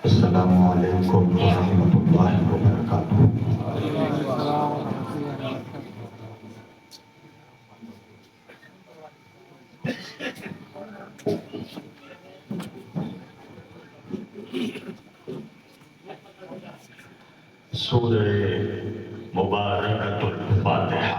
السلام علیکم ورحمۃ اللہ وبرکاتہ۔ سورہ مبارکۃ الفاتحہ۔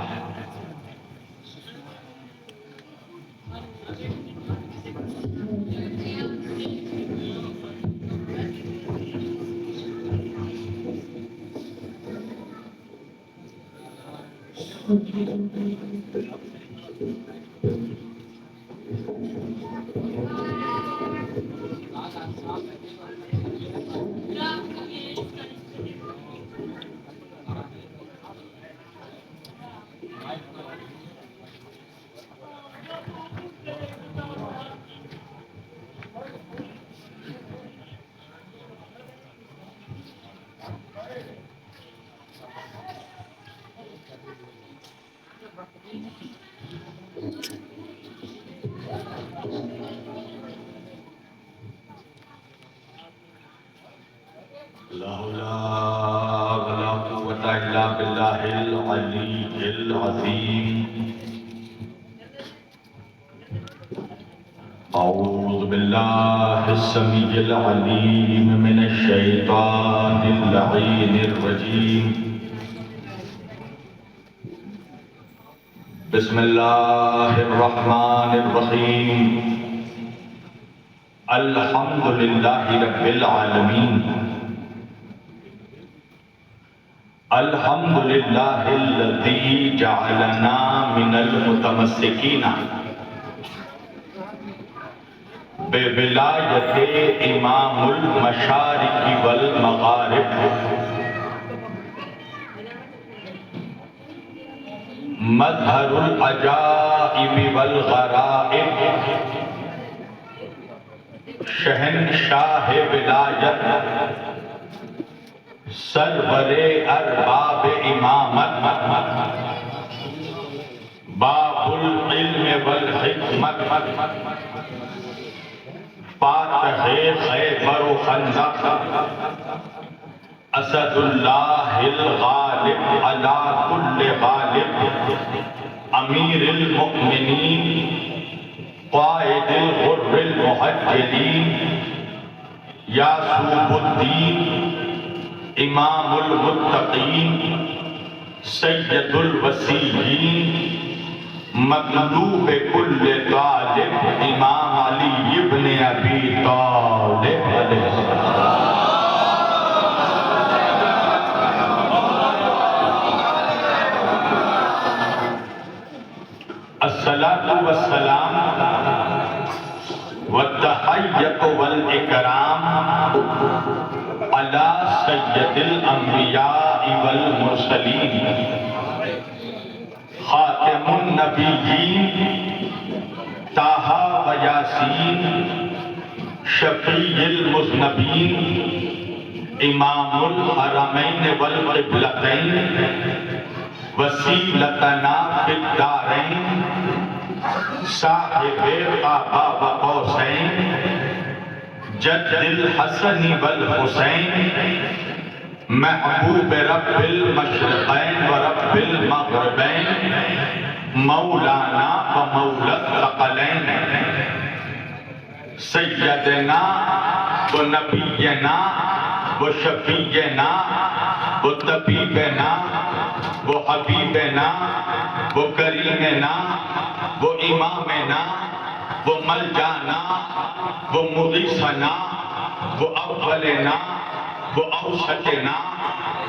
لا حول ولا قوة إلا بالله العلي العظيم۔ أعوذ بالله السميع العليم من الشيطان اللعين الرجيم۔ بسم الله الرحمن الرحيم۔ الحمد لله رب العالمين۔ الحمد لله الذي جعلنا من المتمسكين بولایت امام المشارق والمغارب، مظہر العجائب والغرائب، شہنشاہ ولایت، سرور ارباب امامت، باب العلم والحکمت، فاتح خیبر و خندق، اسد اللہ الغالب علی کل غالب، امیر المؤمنین، قائد الغر المحجلین، یعصوب الدین، امام المتقین، سید الوسیین، مطلوب کل طالب، امام علی ابن ابی طالب علیہ السلام۔ الصلاۃ والسلام والتحیۃ والاکرام علی سید الانبیاء والمرسلین، خاتم النبیین، طٰہٰ و یاسین، شفیع المذنبین، امام الحرمین والقبلتین، وسیلتنا فی الدارین، صاحب قاب قوسین، جد الحسن والحسین، محبوب رب المشرقین و رب المغربین، مولانا و مولا الثقلین، سیدنا و نبینا و شفیعنا و طبیبنا و حبیبنا و کریمنا و امامنا و ملجانا و مغیثنا و اولنا و اوسطنا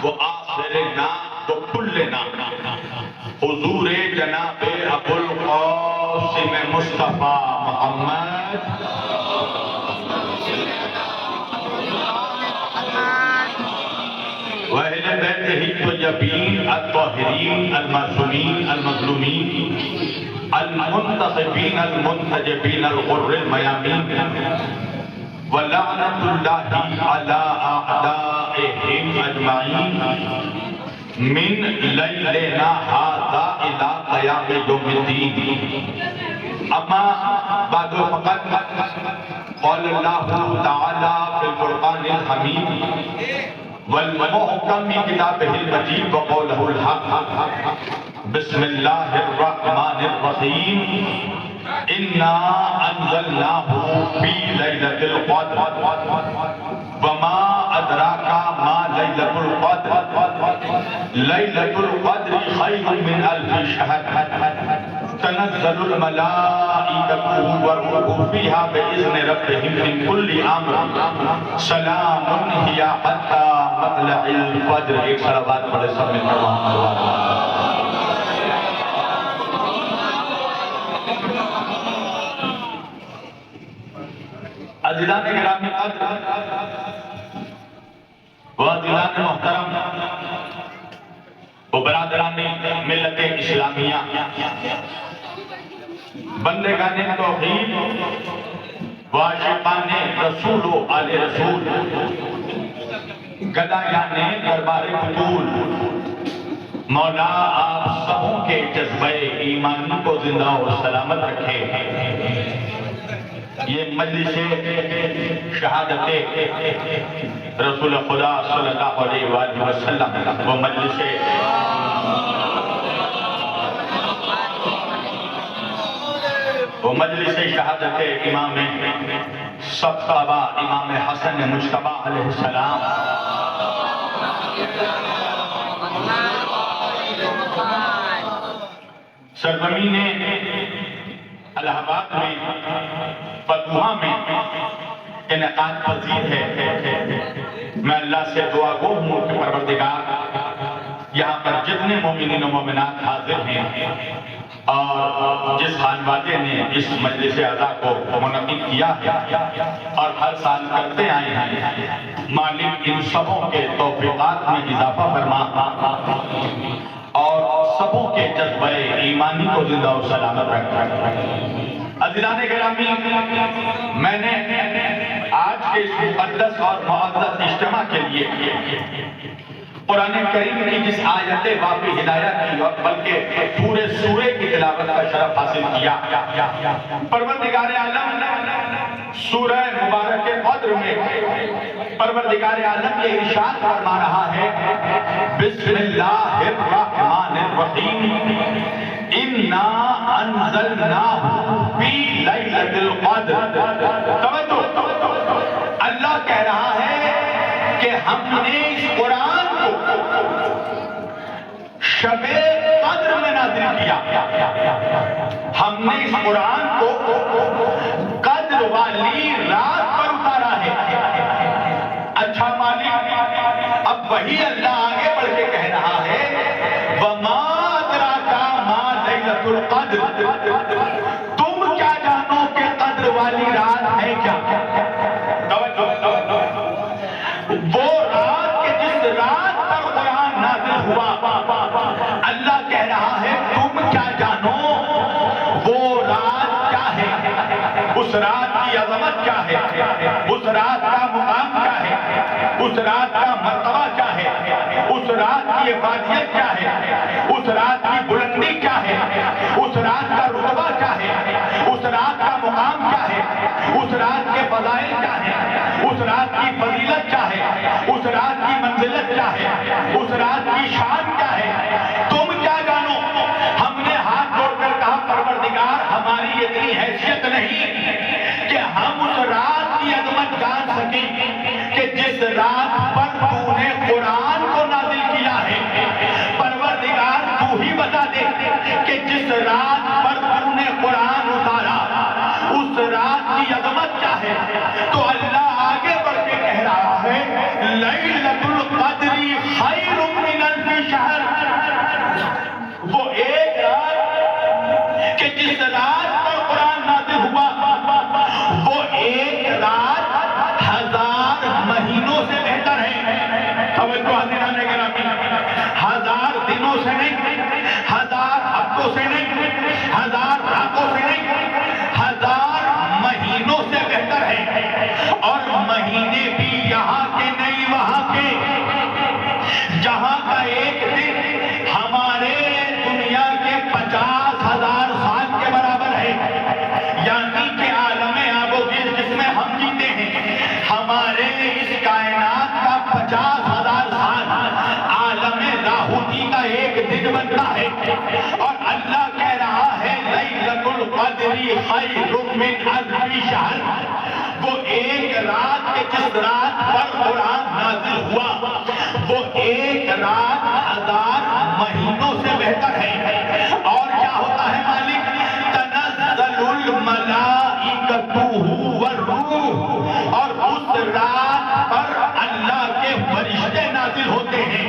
و آخرنا و کلنا، حضور جناب ابو القاسم مصطفیٰ محمد وأهل بيته الطيبين الطاهرين المعصومين المظلومين المنتخبين المنتجبين الغر الميامين، ولعنة الله على أعدائهم أجمعين من ليلنا هذا إلى قيام يوم الدين۔ اما بعد فقط قال الله تعالى في القرآن الحمید والمحکم کتابہ المجید وقولہ الحق بسم اللہ الرحمن الرحیم انا انزلناہ فی لیلۃ القدر وما ادراک ما لیلۃ القدر لیلۃ القدر خیر من الف شہر تنزل الملائکۃ والروح فیہا بإذن ربہم من کل امر سلام ہی حتی مطلع الفجر. ایک صلوات پڑھے سب مل کر وہاں. عزیزان گرامی قدر و عزیزان محترم و برادران ملت اسلامیہ، بندگان توحید و عاشقان رسول و آل رسول، گدایان دربار بطول، مولا آپ سبوں کے جذبہ ایمانی کو زندہ و سلامت رکھے. یہ مجلس شہادت رسول خدا صلی اللہ علیہ وآلہ وسلم وہ مجلس شہادت امام صفابہ امام حسن مجتبیٰ علیہ السلام. سرزمین الہ آباد میں فتوحہ میں انعقاد پذیر ہے. میں اللہ سے دعا گو ہوں کہ پروردگار یہاں پر جتنے مومنین و مومنات حاضر ہیں اور جس خانوادے نے اس مجلس اعزا کو منعقد کیا ہے اور ہر سال کرتے آئے ہیں، مالک ان سبوں کے توفیقات میں اضافہ فرما اور سبوں کے جذبہ ایمانی کو زندہ و سلامت رکھا. عزیزان گرامی، میں نے آج کے اس مقدس اور معزز اجتماع کے لیے قرآن کریم کی جس آیت واقعی ہدایت کی اور بلکہ پورے سورے کی تلاوت کا شرف حاصل کیا، پروردگار عالم سورہ مبارک قدر میں پروردگار عالم یہ ارشاد فرما رہا ہے بسم اللہ الرحمن الرحیم انا انزلناہ فی لیلۃ القدر. توجہ، اللہ کہہ رہا ہے کہ ہم نے اس قرآن کو شب قدر میں نازل کیا. ہم نے اس قرآن کو قدر والی رات پر اتارا ہے. اچھا مالک، اب وہی اللہ آگے بڑھ کے کہہ رہا ہے وَمَا أَدْرَاكَ مَا لَيْلَةُ الْقَدْرِ. تم کیا جانو کہ قدر والی رات ہے کیا؟ وہ رات کہ جس رات پر قرآن نازل ہوا، اللہ کہہ رہا ہے تم کیا جانو وہ رات کیا ہے، اس رات کی عظمت کیا ہے، اس رات کا مقام کیا ہے، اس رات کا مرتبہ کیا ہے، اس رات کی افادیت کیا ہے، اس رات کی بلندی کیا ہے، اس رات کا رتبہ کیا ہے، اس رات کا مقام کیا ہے، اس رات کے فضائل کیا ہے، اس رات کی فضیلت کیا ہے، اس رات کی منزلت کیا ہے، اس رات کی شان کیا ہے، تم کیا جانو. ہم نے ہاتھ جوڑ کر کہا پروردگار ہماری اتنی حیثیت نہیں کہ ہم اس رات کی عظمت جان سکیں کہ جس رات پر تو نے قرآن کو نازل کیا ہے. پروردگار تو ہی بتا دے کہ جس رات پر تو نے قرآن اتارا اس رات کی عظمت کیا ہے. تو اللہ آگے بڑھ کے کہہ رہا ہے لیلۃ القدر خیر من الف شہر. وہ ایک رات کہ جس رات پر قرآن نازل ہوا، وہ ایک رات 1000 مہینوں سے بہتر ہے. توجہ حضرات گرامی، 1000 دنوں سے نہیں، 1000 ہفتوں سے نہیں، 1000 راتوں سے نہیں، 1000 مہینوں سے بہتر ہے. خیر من الف شہر، وہ ایک رات کے جس رات پر قرآن نازل ہوا وہ ایک رات 1000 مہینوں سے بہتر ہے۔ اور کیا ہوتا ہے مالک؟ تنزل الملائکۃ والروح، اور اس رات پر اللہ کے فرشتے نازل ہوتے ہیں،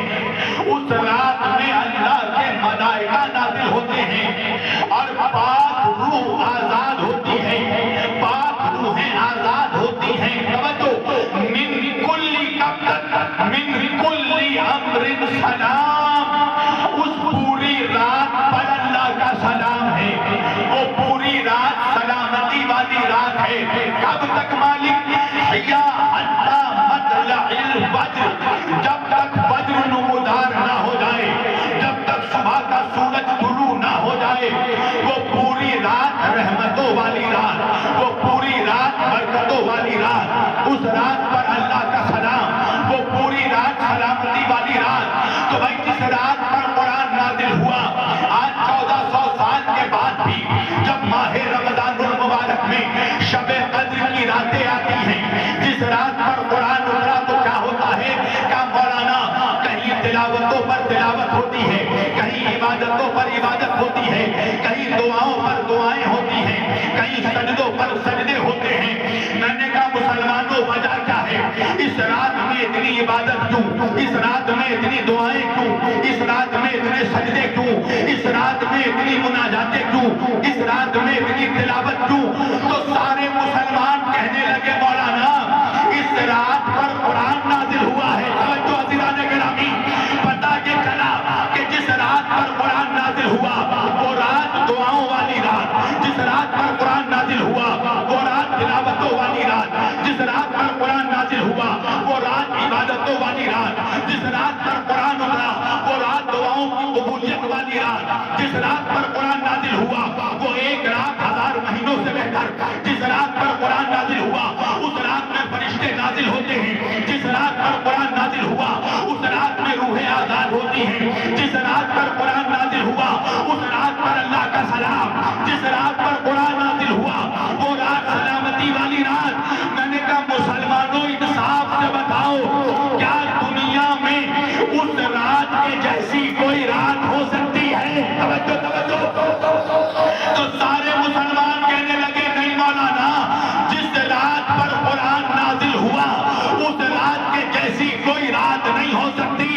اس رات میں اللہ کے ملائکہ نازل ہوتے ہیں، اور پاک روح آزاد ہوتی ہے، پاک روحیں آزاد ہوتی ہیں۔ توجہ، من کل کب من کل امر سلام، اس پوری رات پر اللہ کا سلام ہے، وہ پوری رات سلامتی والی رات ہے۔ کب تک مالک؟ یا حتی مطلع الفجر، جب تک فجر نمودار نہ ہو جائے، جب تک صبح کا سورج طلوع نہ ہو جائے، وہ پوری رات رحمتوں والی رات، وہ پوری رات برکتوں والی رات، اس رات پر اللہ کا سلام، وہ پوری رات سلامتی والی رات۔ تو بھائی جس رات پر قرآن نازل ہوا، آج 1400 سال کے بعد بھی جب ماہ رمضان المبارک میں شب قدر کی راتیں آتی ہیں، جس رات پر قرآن اترا تو کیا ہوتا ہے؟ کیا مولانا کہیں تلاوتوں پر تلاوت ہوتی ہے، کہیں عبادتوں پر عبادت ہوتی ہے، کہیں دعاؤں پر دعائیں ہوتی ہیں، کہیں سجدوں پر سجدے ہوتے ہیں۔ میں نے کہا مسلمانوں وجہ کیا ہے؟ اس رات میں اتنی عبادت کیوں؟ اس رات میں اتنی دعائیں کیوں؟ اس رات میں اتنے سجدے کیوں؟ اس رات میں اتنی مناجاتیں کیوں؟ اس رات میں اتنی تلاوت کیوں؟ تو سارے مسلمان کہنے لگے مولانا اس رات پر قرآن نازل ہوا ہے۔ توجہ عزیزان گرامی، پتہ یہ چلا کہ جس رات پر قرآن نازل ہوا وہ رات دعاؤں والی رات، جس رات پر قرآن نازل ہوا وہ رات تلاوتوں والی رات، جس رات پر قرآن نازل ہوا وہ رات عبادتوں والی رات، جس رات پر قرآن اترا وہ رات دعاؤں کی قبولیت والی رات، جس رات پر قرآن نازل ہوا وہ ایک رات 1000 مہینوں سے بہتر، جس رات پر قرآن نازل ہوا اس رات میں فرشتے نازل ہوتے ہیں، جس رات پر قرآن نازل ہوا اس رات میں روحیں آزاد ہوتی ہیں، جس رات پر قرآن نازل ہوا اس رات پر اللہ کا سلام، جس رات پر قرآن نازل ہوا وہ رات سلامتی والی رات۔ میں نے کہا مسلمانوں انصاف سے بتاؤ، کیا دنیا میں اس رات کے جیسی کوئی رات ہو سکتی ہے؟ توجہ توجہ، تو سارے مسلمان کہنے لگے نہیں مولانا، جس رات پر قرآن نازل ہوا اس رات کے جیسی کوئی رات نہیں ہو سکتی۔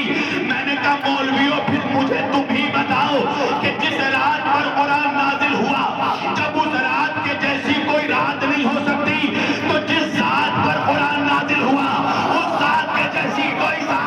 میں نے کہا مولویوں پھر مجھے تم ہی بتاؤ کہ جس رات پر قرآن نازل ہوا جب اس رات کے جیسی کوئی رات نہیں ہو سکتی، تو جس ذات پر قرآن نازل ہوا اس ذات کے جیسی کوئی ذات۔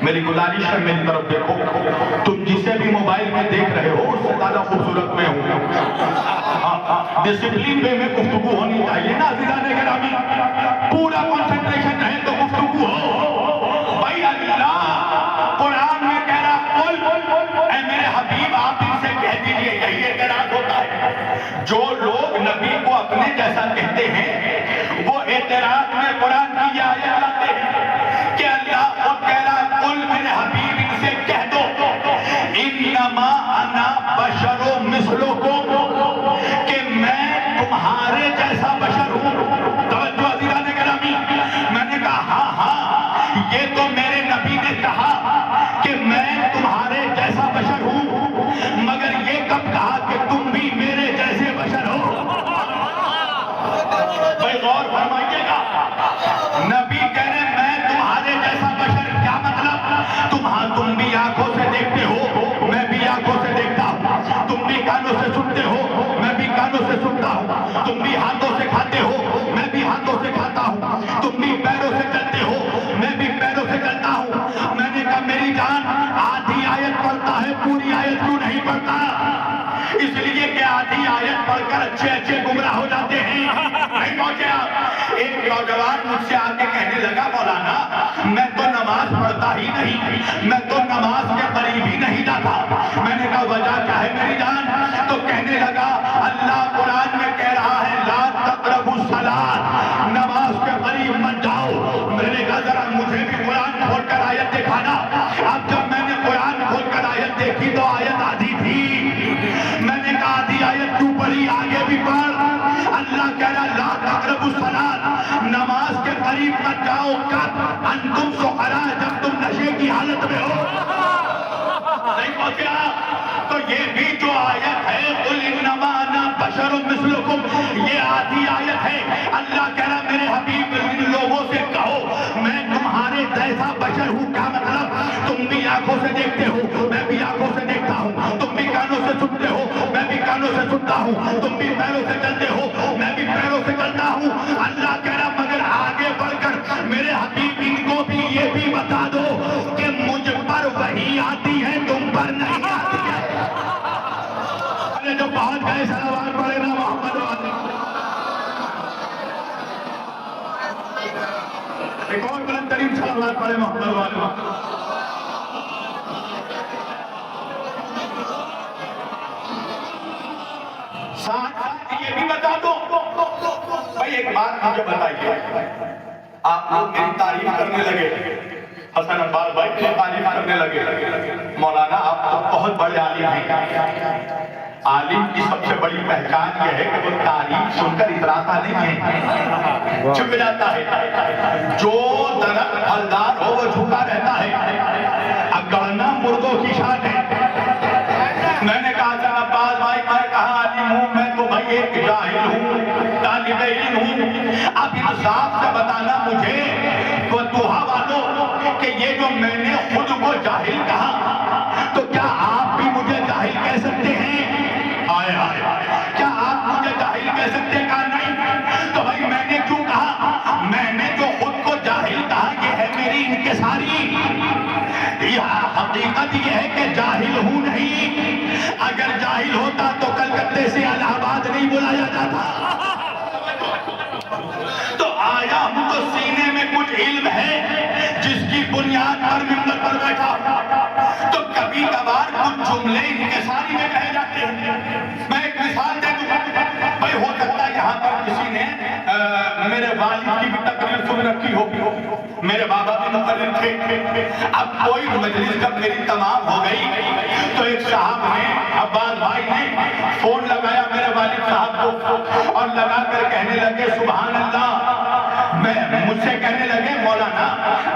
میری گزارش ہے میری طرف دیکھو، تم جسے بھی موبائل میں دیکھ رہے ہو اس سے زیادہ خوبصورت میں ہوں۔ ڈسپلین وے میں گفتگو ہونی چاہیے نا عزیزان گرامی، پورا کنسنٹریشن رہے تو گفتگو ہو۔ بھائی اللہ قرآن میں کہہ رہا قل اے میرے حبیب آپ ان سے کہہ دیجئے، یہی اعتراض ہوتا ہے۔ جو لوگ نبی کو اپنے جیسا کہتے ہیں وہ تم بھی آنکھوں سے دیکھتے ہو، میں بھی آنکھوں سے دیکھتا ہوں، تم بھی کانوں سے سنتے ہو، میں بھی کانوں سے سنتا ہوں، تم بھی ہاتھوں سے کھاتے ہو، میں بھی ہاتھوں سے کھاتا ہوں، تم بھی پیروں سے چلتے ہو، میں بھی پیروں سے چلتا ہوں۔ میں نے کہا میری جان آدھی آیت پڑھتا ہے، پوری آیت کیوں نہیں پڑھتا؟ اس لیے کہ آدھی آیت پڑھ کر اچھے اچھے گمراہ ہو جاتے ہیں۔ نہیں پہنچے آپ؟ ایک نوجوان مجھ سے آ کے کہنے لگا مولانا میں تو نماز پڑھتا ہی نہیں، میں تو نماز کے قریب ہی نہیں جاتا۔ میں نے کہا وجہ کیا ہے میری جان؟ تو کہنے لگا اللہ قرآن میں کہہ رہا ہے لا تقربوا الصلاۃ، نماز کے قریب مت جاؤ۔ میں نے کہا ذرا مجھے بھی قرآن کھول کر آیت دکھانا۔ اب جب میں نے قرآن کھول کر آیت دیکھی تو آیت آدھی تھی۔ میں نے کہا آدھی آیت کیوں پڑھی؟ آگے بھی پڑھ۔ اللہ کہہ رہا لا تقربوا الصلاۃ، نماز کے قریب مت جاؤ۔ کب؟ انتم سکراء، جب تم نشے کی حالت میں ہو۔ نہیں پہنچے آپ؟ تو یہ بھی جو آیت ہے قل انما انا بشر مثلکم، یہ آدھی آیت ہے۔ اللہ کہہ رہا میرے حبیب ان لوگوں سے کہو میں تمہارے جیسا بشر ہوں۔ کیا مطلب؟ تم بھی آنکھوں سے دیکھتے ہو، میں بھی آنکھوں سے دیکھتا ہوں، تم بھی کانوں سے سنتے ہو، میں بھی کانوں سے سنتا ہوں، تم بھی پیروں سے چلتے ہو، میں بھی پیروں سے چلتا ہوں۔ اللہ کہہ رہا مگر آگے بڑھ کر میرے حبیب ان کو بھی یہ بھی بتا دو کہ مجھ پر وحی آتی ہے، تم پر نہیں آتی ہے۔ ارے جو پہنچ گئے صلوات پڑھے نا محمد والے۔ ایک اور بلند ترین صلوات پڑھے محمد والے۔ ساتھ یہ بھی بتا دو بھائی ایک بات مجھے بتائیے، آپ لوگ میری تعریف کرنے لگے، حسن عباس بھائی کی تعریف کرنے لگے، مولانا آپ تو بہت بڑے عالم ہیں۔ عالم کی سب سے بڑی پہچان یہ ہے کہ وہ تعریف سن کر اتراتا نہیں ہے، جھک جاتا ہے۔ جو درخت پھلدار ہو وہ جھکا رہتا ہے، اگڑنا مردوں کی شان ہے۔ میں نے کہا حسن عباس بھائی میں کہاں عالم ہوں، میں تو بھائی ایک جاہل ہوں، طالب علم ہوں۔ اب انصاف سے بتانا مجھے فتوحہ والوں کہ یہ جو میں نے خود کو جاہل کہا تو کیا آپ بھی مجھے جاہل کہہ سکتے ہیں؟ آئے آئے، کیا آپ مجھے جاہل کہہ سکتے ہیں؟ کہا نہیں۔ تو بھائی میں نے کیوں کہا؟ میں نے جو خود کو جاہل کہا یہ ہے میری انکساری۔ حقیقت یہ ہے کہ جاہل ہوں نہیں، اگر جاہل ہوتا تو کلکتے سے الہ آباد نہیں بلایا جاتا۔ تو آیا ہوں تو سینے میں کچھ علم ہے جس کی بنیاد پر ممبر پر بیٹھا، تو کبھی کبھار کچھ جملے انکساری میں کہے جاتے ہیں۔ میں ایک مثال دے دوں بھائی، ہو سکتا ہے یہاں پر کسی نے میرے والد کی بھی تقریر سن رکھی ہو، میرے بابا بھی مقرر تھے۔ اب کوئی مجلس جب میری تمام ہو گئی تو ایک صاحب نے عباس بھائی نے فون لگایا میرے والد صاحب کو اور لگا کر کہنے لگے سبحان اللہ، مجھ سے کہنے لگے مولانا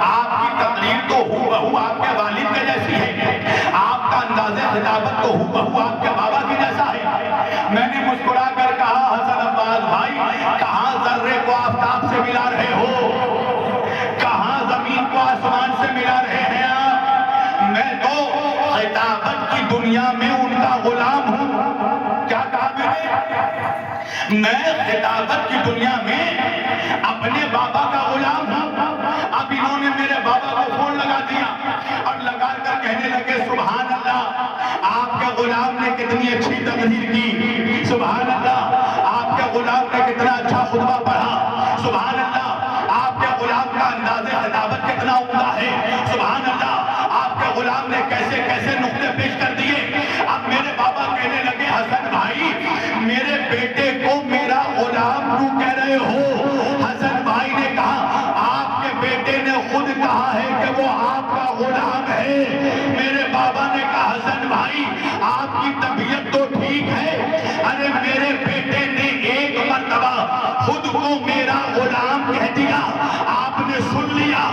آپ کی تقریر تو ہو بہو آپ کے والد کے جیسی ہے، آپ کا انداز خطابت تو ہو بہو آپ کے بابا کی جیسا ہے۔ میں نے مسکرا کر کہا حسن عباس بھائی کہاں ذرے کو آفتاب سے ملا رہے ہو، کہاں زمین کو آسمان سے ملا رہے ہیں آپ؟ میں تو خطابت کی دنیا میں ان کا غلام ہوں۔ کیا کہا میں خطابت کی دنیا میں اپنے بابا کا غلام ہوں۔ اب انہوں نے میرے بابا کو فون لگا دیا اور لگا کر کہنے لگے سبحان اللہ آپ کے غلام نے کتنی اچھی تقریر کی، سبحان اللہ آپ کے غلام نے کتنا اچھا خطبہ پڑھا، سبحان اللہ آپ کے غلام کا انداز خطابت کتنا عمدہ ہے، سبحان اللہ آپ کے غلام نے کیسے کیسے نقطے پیش کر دیے۔ اب میرے بابا کہنے لگے حسن بھائی میرے بیٹے کو میرا غلام کیوں کہہ رہے ہو؟ حسن بھائی نے کہا آپ کے بیٹے نے خود کہا ہے کہ وہ آپ کا غلام ہے۔ میرے بابا نے کہا حسن بھائی آپ کی طبیعت تو ٹھیک ہے؟ ارے میرے بیٹے نے ایک مرتبہ خود کو میرا غلام کہہ دیا، آپ نے سن لیا،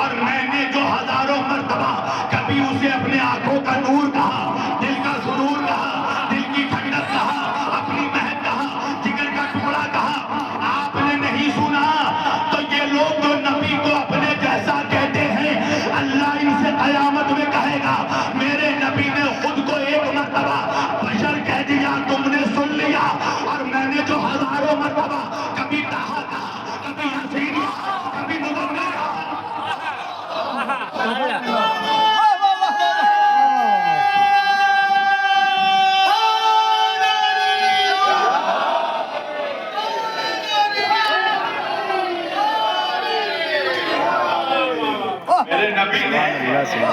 اور میں نے جو ہزاروں مرتبہ کبھی اسے اپنے آنکھوں کا نور کہا، دل کا سرور کہا، دل کی ٹھنڈک کہا، اپنی مہک کہا، جگر کا ٹکڑا کہا، آپ نے نہیں سنا۔ تو یہ لوگ جو نبی کو اپنے جیسا کہتے ہیں اللہ ان سے قیامت میں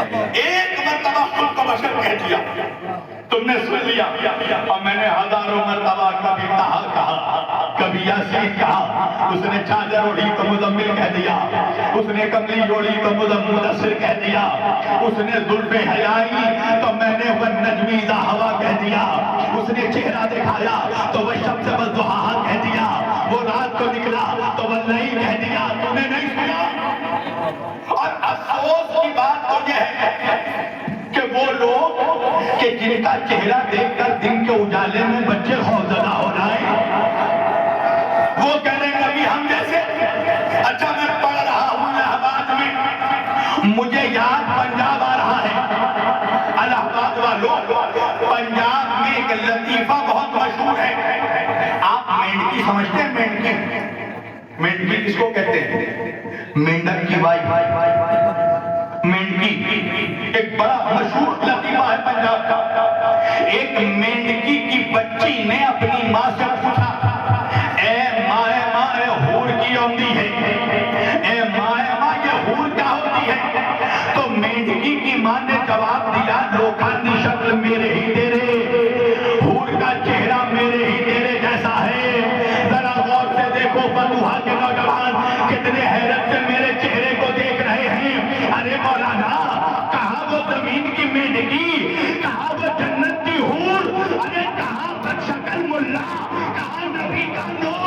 ایک مرتبہ خود کو بشر کہہ دیا، تم نے سن لیا، اور میں نے ہزاروں مرتبہ کبھی کہا، کبھی یاسین کہا، اس نے چادر اوڑھی تو مزمل کہہ دیا، اس نے کملی اوڑھی تو مدثر کہہ دیا، اس نے زلفیں حیائی تو میں نے والنجم اذا ہوا کہہ دیا، اس نے چہرہ دکھایا تو والشمس والضحیٰ کہہ دیا، وہ رات کو نکلا تو واللیل کہہ دیا۔ تم نے نہیں سنا؟ اور افسوس کی بات تو یہ ہے کہ وہ لوگ کہ جن کا چہرہ دیکھ کر دن کے اجالے میں بچے خوفزدہ ہو جائیں، وہ کہہ رہے نبی ہم جیسے۔ اچھا میں پڑھ رہا ہوں الہ آباد میں، مجھے یاد پنجاب آ رہا ہے، الہ آباد والوں، پنجاب میں ایک لطیفہ بہت مشہور ہے۔ آپ مینڈکی سمجھتے ہیں؟ مینڈکی، مینڈکی کس کو کہتے ہیں؟ مینڈک کی وائی، مینڈکی ایک بڑا مشہور لطیفہ ہے پنجاب کا۔ ایک مینڈکی کی بچی نے اپنی ماں سے پوچھا، اے مائے مائے حور کی ہوتی ہے، اے مائے ماں یہ حور کیا ہوتی ہے؟ تو مینڈکی کی ماں نے جواب دیا، لوکھاندی شکل میرے ہی تیرے، حور کا چہرہ میرے ہی تیرے جیسا ہے، ذرا غور سے دیکھو فتوحا کے نوجوان کتنے حیرت سے میرے چہرے کو دیکھ رہے ہیں۔ ارے مولانا، کہاں وہ زمین کی مینڈکی، کہاں وہ جنت کی حور، ارے کہاں بدشکل ملا، کہاں نبی کا نور۔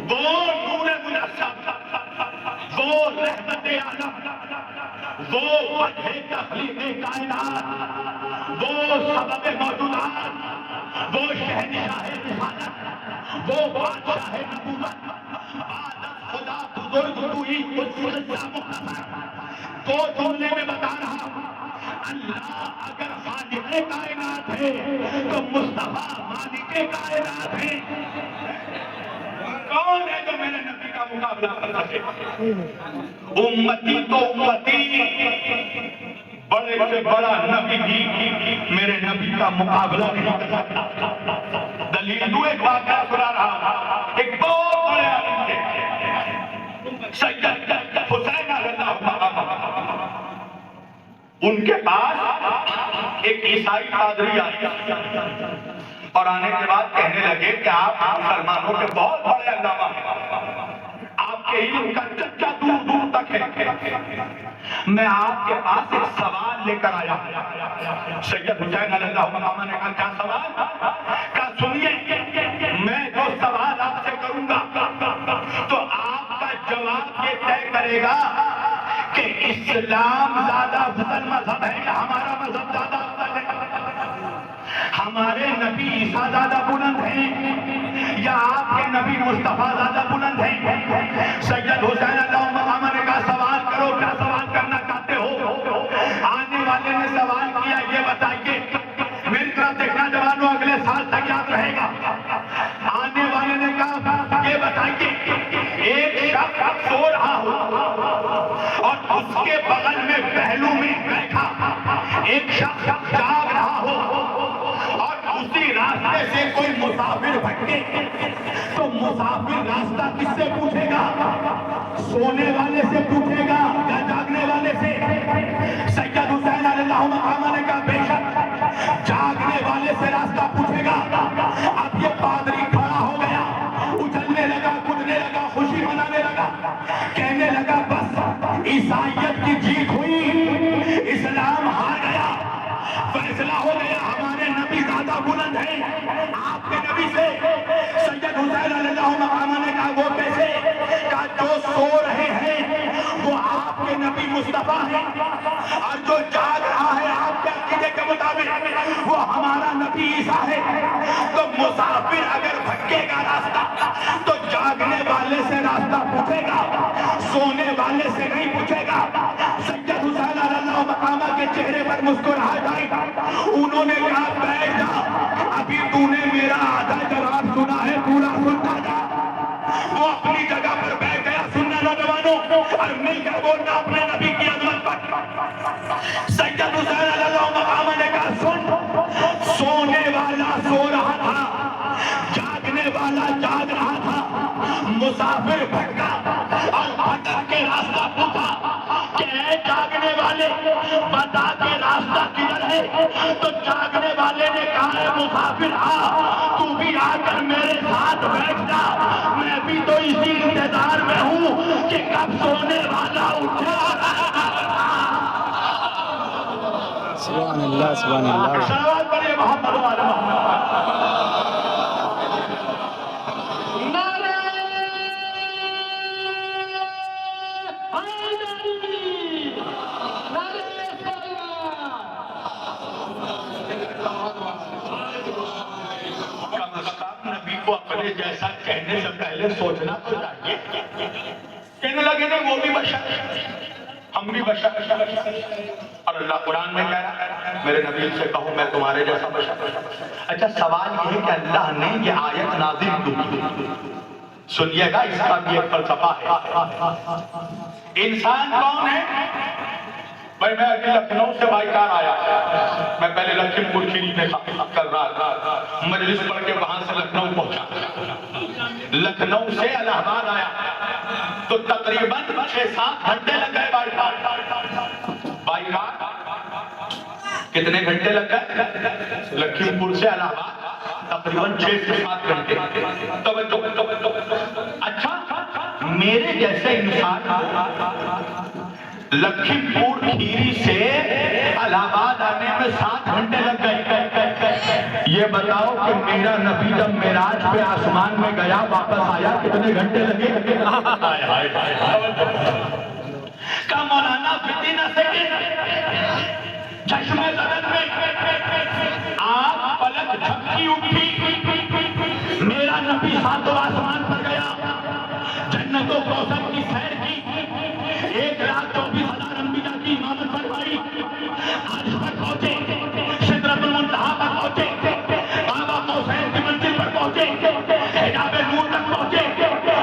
وہ نور منصب، وہ رحمت عالم، وہ وجہ تخلیق کائنات، وہ سبب موجودات، وہ شہنشاہ رسالت، وہ بادشاہ نبوت، عادت خدا بزرگ توئی قدس مختصر۔ دو جملے میں بتا رہا ہوں، اللہ اگر خالق کائنات ہے تو مصطفیٰ مالک کائنات ہے۔ کون ہے جو میرے نبی کا مقابلہ کرتا ہے؟ امتی تو امتی، بڑے سے بڑا نبی بھی میرے نبی کا مقابلہ نہیں کر سکتا۔ دلیل دو، ایک واقعہ سنا رہا، ایک بہت بڑے عالم تھے سید حسین رضی اللہ عنہ، ان کے پاس ایک عیسائی پادری آیا اور آنے کے بعد کہنے لگے کہ آپ مسلمانوں کے بہت بڑے علامہ ہیں، آپ کے علم کا چرچا دور دور تک ہے، میں آپ کے پاس ایک سوال لے کر آیا۔ سید حسین علیہ السلام نے کہا کیا سوال؟ کہا سنیے، میں جو سوال آپ سے کروں گا تو آپ کا جواب یہ طے کرے گا کہ اسلام زیادہ افضل مذہب ہے یا ہمارا مذہب زیادہ افضل ہے، ہمارے نبی عیسیٰ زیادہ بلند ہیں یا آپ کے نبی مصطفیٰ زیادہ بلند ہیں؟ سید حسین اللہ مقامہ نے کہا سوال کرو، کیا سوال کرنا چاہتے ہو؟ آنے والے نے سوال کیا، یہ بتائیے، میری طرف دیکھنا جوانوں، اگلے سال تک یاد رہے گا۔ آنے والے نے کہا یہ بتائیے، ایک شخص سو رہا ہو اور اس کے بغل میں پہلو میں بیٹھا ایک شخص جاگ رہا ہو اور اسی راستے سے کوئی مسافر بھٹکے تو مسافر راستہ کس سے پوچھے گا؟ سونے والے سے پوچھے گا یا جاگنے والے سے؟ سید حسین علیہ السلام نے کہا بے شک جاگنے والے سے راستہ پوچھے گا۔ اب یہ پادری کھڑا ہو گیا، اچھلنے لگا، کودنے لگا، خوشی منانے لگا، کہنے لگا بس عیسائیت کی جیت ہوئی، اسلام ہار گیا، فیصلہ ہو گیا، ہمارے نبی زیادہ بلند ہیں آپ کے نبی سے۔ سید حسین علیہ السلام نے کہا وہ کیسے؟ کہا جو سو رہے ہیں وہ آپ کے نبی مصطفیٰ ہیں اور جو جاگ رہا ہے آپ کے عقیدے کے مطابق وہ ہمارا نبی عیسیٰ ہے۔ تو مسافر اگر بھٹکے گا راستہ تو جاگنے والے سے راستہ پوچھے گا، سونے والے سے نہیں پوچھے گا۔ سید حسین علیہ السلام اسامہ کے چہرے پر مسکراہٹ آئی. انہوں نے کہا بیٹھ جا, ابھی تو نے میرا آدھا جواب سنا ہے, پورا سنتا جا. وہ اپنی جگہ پر بیٹھ گیا. سننا نوجوانوں, اور مل کر بولنا اپنے نبی کی عظمت پر. سید حسین علیہ اللہ مقامہ نے کہا سن, سونے والا سو رہا تھا, جاگنے والا جاگ رہا تھا, مسافر بھٹکا اور بھٹک کے راستہ پوچھا کہ اے جاگنے والے بتا کے راستہ کدھر ہے. تو جاگنے والے نے کہا ہے مسافر آ, تو بھی آ کر میرے ساتھ بیٹھ جا, میں بھی تو اسی انتظار میں ہوں کہ کب سونے والا اٹھے. سبحان اللہ سبحان اللہ. صلوات پڑھیے محمد وعلی محمد. نبی کو اپنے جیسا کہنے سے پہلے سوچنا تو چاہیے. کہنے لگے نہیں وہ بھی بشر, ہم بھی بشر. اور اللہ قرآن میں کہہ رہا ہے میرے نبی سے کہو میں تمہارے جیسا بشر. اچھا سوال یہ ہے کہ اللہ نے یہ آیت نازل کی, سنیے گا اس کا بھی ایک فلسفہ ہے. انسان کون ہے بھائی؟ میں ابھی لکھنؤ سے بائی کار آیا, میں پہلے لکھنؤ پور کھیری میں کر رہا, مجلس پڑھ کے وہاں سے لکھنؤ پہنچا. لکھنؤ سے الہ آباد آیا تو تقریباً 6-7 گھنٹے لگ گئے بائی کار. بائی کار کتنے گھنٹے لگ گئے؟ لکھنؤ پور سے الہ آباد تقریباً 6 سے 7 گھنٹے. اچھا میرے جیسے انسان لکھنؤ پور کھیری سے الہ آباد آنے میں 7 گھنٹے لگ گئے. یہ بتاؤ کہ میرا نبی جب معراج پہ آسمان میں گیا واپس آیا کتنے گھنٹے لگے؟ کا مولانا فتنہ سے چشمے زدن میں آپ پلک جھپکی اٹھی, میرا نبی 7واں آسمان پر گیا, جنت و کوثر کی سیر کی, 1,24,000 انبیاء کی امامت فرمائی, عرش پر پہنچے, سدرۃ المنتہا پر پہنچے, بابا قوسین کی منزل پر پہنچے, حجاب نور تک پہنچے,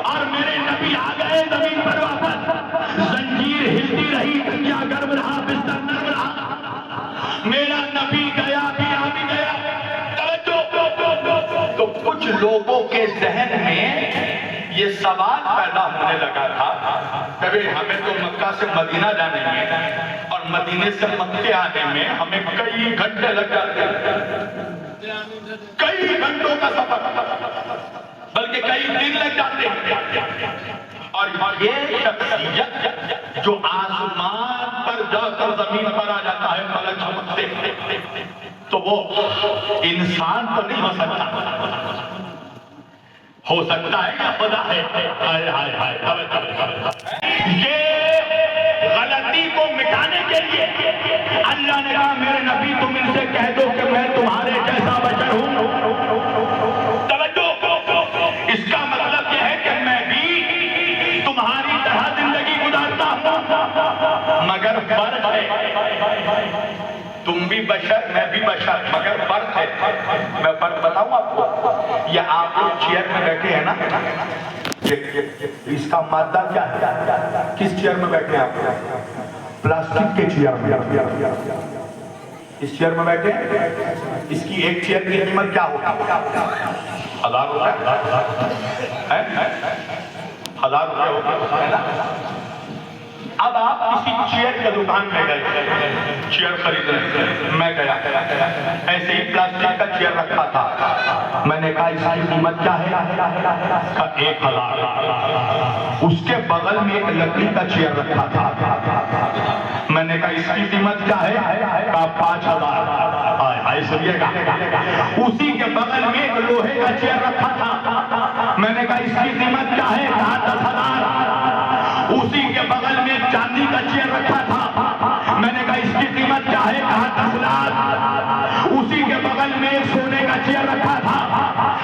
اور میرے نبی آ گئے زمین پر واپس. زنجیر ہلتی رہی, تنگیا گرم رہا, بستر نرم رہا, میرا نبی گیا بھی آ بھی گیا. تو کچھ لوگوں کے ذہن میں یہ سوال پیدا ہونے لگا تھا کہ ہمیں تو مکہ سے مدینہ جانے میں اور مدینے سے مکے آنے میں ہمیں کئی گھنٹے لگ جاتے ہیں, کئی گھنٹوں کا سفر, بلکہ کئی دن لگ جاتے ہیں. اور یہ شخصیت جو آسمان پر جا کر زمین پر آ جاتا ہے فلک جھپکتے, تو وہ انسان تو نہیں ہو سکتا. ہو سکتا ہے یا خدا ہے؟ یہ غلطی کو مٹانے کے لیے اللہ نے کہا میرے نبی تم ان سے کہہ دو کہ میں تمہارے جیسا بشر ہوں. توجہ, اس کا مطلب یہ ہے کہ میں بھی تمہاری طرح زندگی گزارتا ہوں, مگر فرق ہے, تم بھی بشر میں بھی بشر, مگر فرق ہے. میں فرق بتاؤں آپ کو. یہ آپ لوگ چیئر میں بیٹھے ہیں نا, اس کا مادہ کیا ہے؟ کس چیئر میں بیٹھے ہیں آپ؟ پلاسٹک کے چیئر میں. اس چیئر میں بیٹھے ہیں, اس کی ایک چیئر کی قیمت کیا ہوگی؟ 1000 روپے. 1000 روپے ہوگی. اب آپ کسی چیئر کے دکان میں گئے, چیئر خریدنے, میں گیا, ایسے ہی پلاسٹک کا چیئر رکھا تھا, میں نے کہا اس کی قیمت کیا ہے؟ کہا 1000. اس کے بغل میں ایک لکڑی کا چیئر رکھا تھا, میں نے کہا اس کی قیمت کیا ہے؟ کہا 5000. سنیے گا, اسی کے بغل میں ایک لوہے کا چیئر رکھا تھا, میں نے کہا اس کی قیمت کیا ہے؟ کہا 10,000. اسی کے بغل میں چاندی کا چیئر رکھا تھا, میں نے کہا اس کی قیمت کیا ہے؟ کہا 10 لاکھ. اسی کے بغل میں ایک سونے کا چیئر رکھا تھا,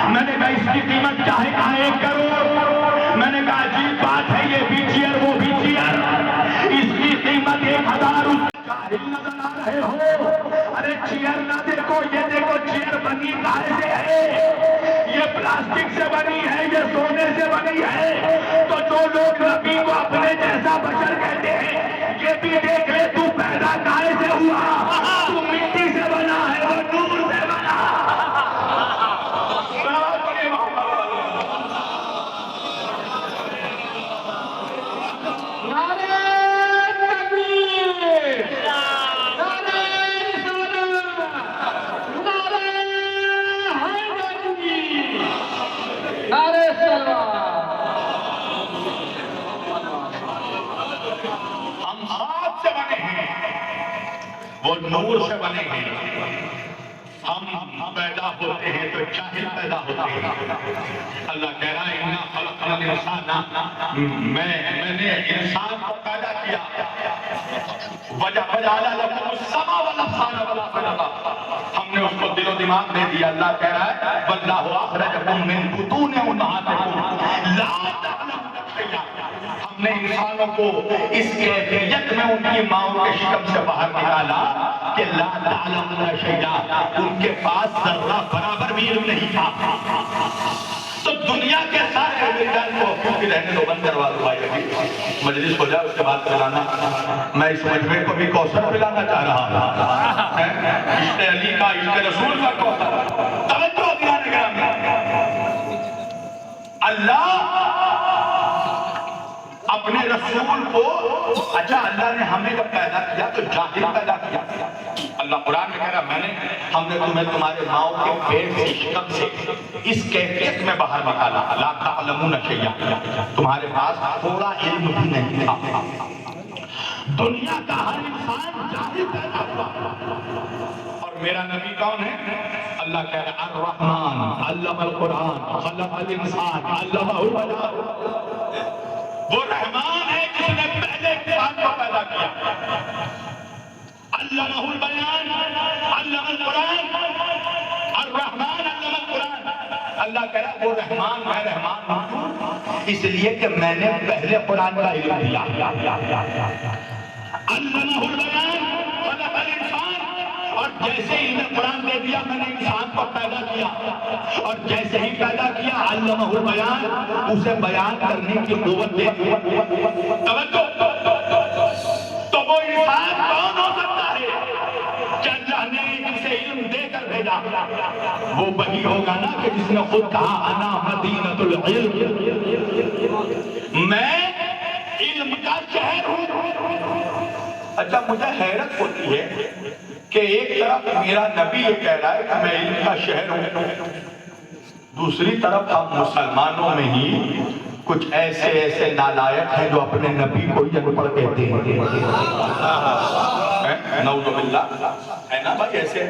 میں نے کہا اس کی قیمت کیا ہے؟ کہا 1 کروڑ. میں نے کہا عجیب بات ہے, یہ بھی چیئر وہ بھی چیئر, اس کی قیمت 1000. بنی کائے سے ہے؟ یہ پلاسٹک سے بنی ہے، یہ سونے سے بنی ہے۔ تو جو لوگ نبی کو اپنے جیسا بشر کہتے ہیں، یہ بھی دیکھ لے تو پیدا کائے سے ہوا؟ تو مٹی سے بنا ہے، وہ نور سے بنا۔ ہم ہاتھ سے بنے ہیں، وہ نور سے بنے ہیں۔ ہم پیدا ہوتے ہیں تو جاہل پیدا ہوتے ہیں۔ اللہ کہہ رہا ہے اِنَّا خَلَقْنَا الْإِنسَانَ، میں نے انسان کو پیدا کیا۔ وَجَعَلَ لَكُمُ السَّمْعَ وَالْأَبْصَارَ وَالْأَفْئِدَةَ، ہم نے اس کو دل و دماغ دے دیا۔ اللہ کہہ رہا ہے وَاللَّهُ أَخْرَجَكُم مِّن بُطُونِ أُمَّهَاتِكُمْ لَا تَعْلَمُونَ شَيْئًا، ہم نے انسانوں کو اس کیفیت میں ان کی ماؤں کے شکم سے باہر نکالا کہ لا تعلمون شیئا، ان کے پاس ذرہ برابر بھی علم نہیں تھا۔ تو دنیا کے سارے علم کو کیونکہ رہنے دو، بند کروا دو بھائی، مجلس ہو جائے اس کے بعد پلانا۔ میں اس مجمع کو بھی کوثر پلانا چاہ رہا ہوں، عشق علی کا، عشق رسول کا کوثر۔ توجہ دیا نگرامی، اللہ اپنے رسول کو، اچھا اللہ نے ہمیں جب پیدا کیا تو جاہل پیدا کیا۔ اللہ قرآن میں کہہ رہا ہم نے تمہیں تمہارے ماؤں کے پیٹ سے شکم سے اس کیفیت میں باہر نکالا، لا تعلمون شیئا، تمہارے پاس تھوڑا علم بھی نہیں تھا۔ دنیا کا ہر انسان جاہل پیدا ہوا، اور میرا نبی کون ہے؟ اللہ کہہ رہا الرحمن علم القرآن خلق الانسان علمہ البیان، وہ رحمان ہے جس نے پہلے قرآن کو پیدا کیا۔ علمہ البیان، علم القرآن، الرحمن علم القرآن۔ اللہ کہہ رہا وہ رحمان، میں رحمان ہوں اس لیے کہ میں نے پہلے قرآن کا علم دیا۔ علمہ البیان خلق الانسان، اور جیسے ہی میں قرآن دے دیا میں نے انسان کو پیدا کیا، اور جیسے ہی پیدا کیا علمہ البیان، اسے بیان کرنے کی قوت دے دی۔ توجہ، تو وہ انسان کون ہو سکتا ہے کہ اللہ نے اسے علم دے کر بھیجا؟ وہ وہی ہوگا نا کہ جس نے خود کہا انا مدینۃ العلم، میں علم کا شہر ہوں۔ اچھا مجھے حیرت ہوتی ہے کہ ایک طرف میرا نبی یہ کہہ رہا ہے کہ میں علم کا شہر ہوں، دوسری طرف ہم مسلمانوں میں ہی کچھ ایسے نالائق ہیں جو اپنے نبی کو ہی ان پڑھ کہتے ہیں۔ نعوذ باللہ، ہے نا بھائی ایسے؟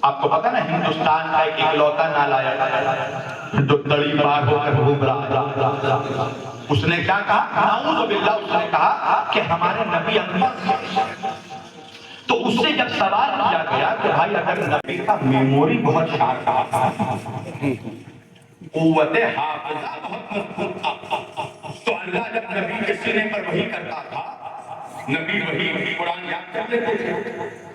آپ کو پتا نا ہندوستان کا ایک اکلوتا نالائق جو دڑی پار ہو کر گھوم رہا، اس نے کیا کہا؟ نعوذ باللہ، اس نے کہا کہ ہمارے نبی انپڑھ۔ تو اس سے جب سوال کیا گیا کہ بھائی اگر نبی کا میموری بہت شارپ تھا، قوت حافظہ بہت مضبوط تھا، تو اللہ جب نبی کے سینے پر وحی کرتا تھا، نبی وحی قرآن یاد کر لیتے تھے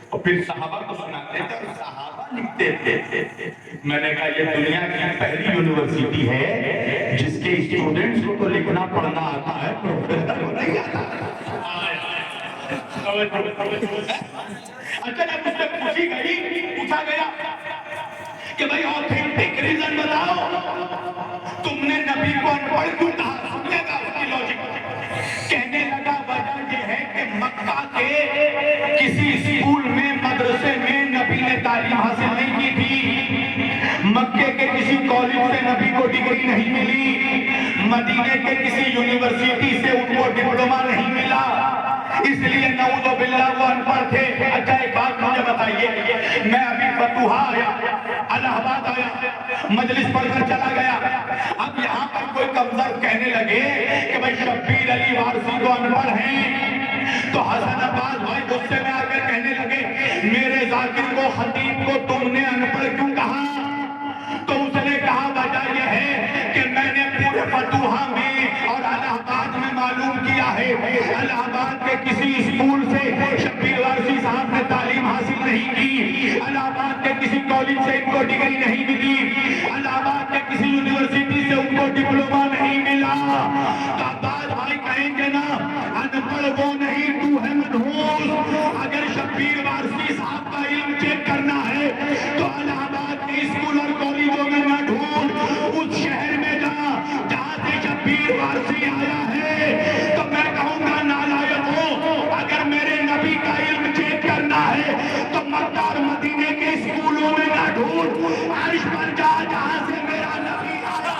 اور پھر صحابہ کو سناتے تھے اور صحابہ لکھتے تھے۔ میں نے کہا یہ دنیا کی پہلی یونیورسٹی ہے جس کے اسٹوڈنٹس کو تو لکھنا پڑھنا آتا ہے، پروفیسر کو نہیں آتا۔ اچھا جب اس سے پوچھا گیا کہ بھائی آتھینٹک ریزن بتاؤ، تم نے نبی کو انپڑھ کیوں کہا؟ سننے کا اس کی لاجک کہنے لگا وجہ یہ ہے کہ مکہ کے کسی اسکول میں، مدرسے میں نبی نے تعلیم حاصل نہیں کی تھی، مکے کے کسی کالج سے نبی کو ڈگری نہیں ملی، مدینے کے کسی یونیورسٹی سے ان کو ڈپلومہ نہیں ملا، اس لیے نعوذ باللہ وہ انپڑھ تھے۔ اچھا ایک بات مجھے بتائیے، میں ابھی فتوحہ آیا، الہ آباد آیا، مجلس پڑھ کر چلا گیا، اب یہاں پر کوئی کمزور کہنے لگے کہ بھائی شبیر علی وارثی تو انپڑھ ہیں، تو حسن عباس بھائی غصے میں آ کر کہنے لگے میرے ذاکر کو، خطیب کو تم نے انپڑھ کیوں کہا؟ تو اس نے کہا وجہ یہ ہے کہ میں نے پورے فتوحہ میں اور الہ آباد میں معلوم کیا ہے، الہ آباد کے کسی اسکول سے شبیر وارثی صاحب نے تعلیم حاصل نہیں کی، الہ آباد کے کسی کالج سے ان کو ڈگری نہیں ملی، الہ آباد کے کسی یونیورسٹی سے ان کو ڈپلوما نہیں ملا، تو عباس بھائی کہیں گے نا ان پڑھ وہ نہیں تو ہے منحوس۔ اگر شبیر وارثی صاحب کا علم چیک کرنا ہے تو الہ آباد کے اسکول اور کالجوں میں نہ ڈھونڈ، اس شہر میں جہاں سے شبیر وارثی آیا ہے۔ تو میں کہوں گا نالائقوں، اگر میرے نبی کا علم چیک کرنا ہے تو مکہ اور مدینے کے اسکولوں میں نہ ڈھونڈ، عرش پر جا جہاں سے میرا نبی آیا۔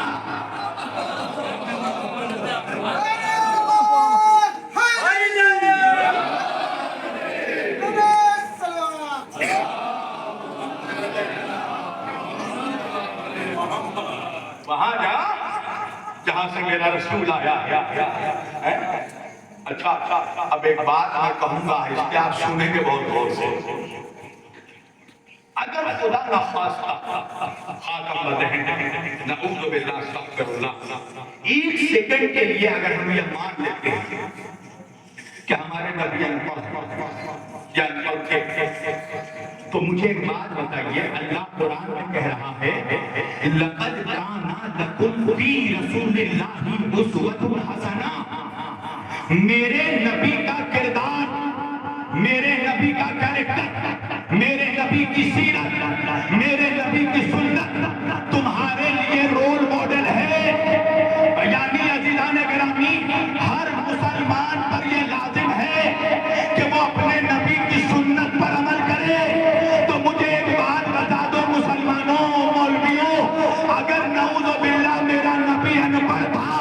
وہاں جا جہاں سے میرا رسول آیا۔ اچھا اب ایک بات میں کہوں گا، اس کے آپ سنیں گے بہت غور سے۔ اگر خدا نخواستہ خاتم بدہن نعوذ باللہ استغفر اللہ، ایک سیکنڈ کے لیے اگر ہم یہ مان لیتے ہیں کہ ہمارے نبی انپڑھ یا انپڑھ تھے، تو مجھے ایک بات بتائیے، اللہ قرآن میں کہہ رہا ہے لَقَدْ كَانَ لَكُمْ فِي رَسُولِ اللَّهِ أُسْوَةٌ حَسَنَةٌ، میرے نبی کا کردار، میرے نبی کا کریکٹر، میرے نبی کی سیرت، میرے نبی کی سنت تمہارے لیے رول ماڈل ہے۔ یعنی عزیزان گرامی، ہر مسلمان پر یہ لازم ہے کہ وہ اپنے نبی کی سنت پر عمل کرے۔ تو مجھے ایک بات بتا دو مسلمانوں، مولویوں، اگر نعوذ باللہ میرا نبی انپڑھ تھا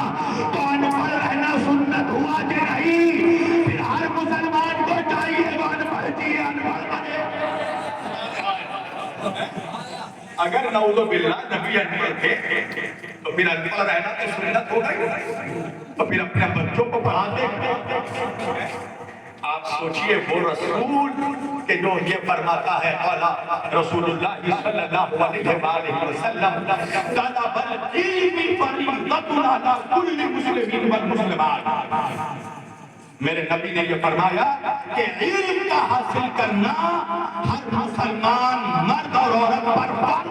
تو انپڑھ رہنا سنت ہوا کہ نہیں؟ پھر ہر مسلمان کو چاہیے وہ انپڑھ چاہیے انپڑھ بنے۔ اگر نعوذ باللہ نبی انپڑھ تھے تو پھر انپڑھ رہنا تو سنت ہوگا ہی، تو پھر اپنے بچوں کو پڑھاتے۔ آپ سوچئے وہ رسول کہ جو یہ فرماتا ہے اعلیٰ رسول اللہ صلی اللہ علیہ وآلہ وسلم طلب العلم فریضۃ علی کل مسلم والمسلمات، میرے نبی نے یہ فرمایا کہ علم کا حاصل کرنا ہر مسلمان مرد اور عورت پر فرض۔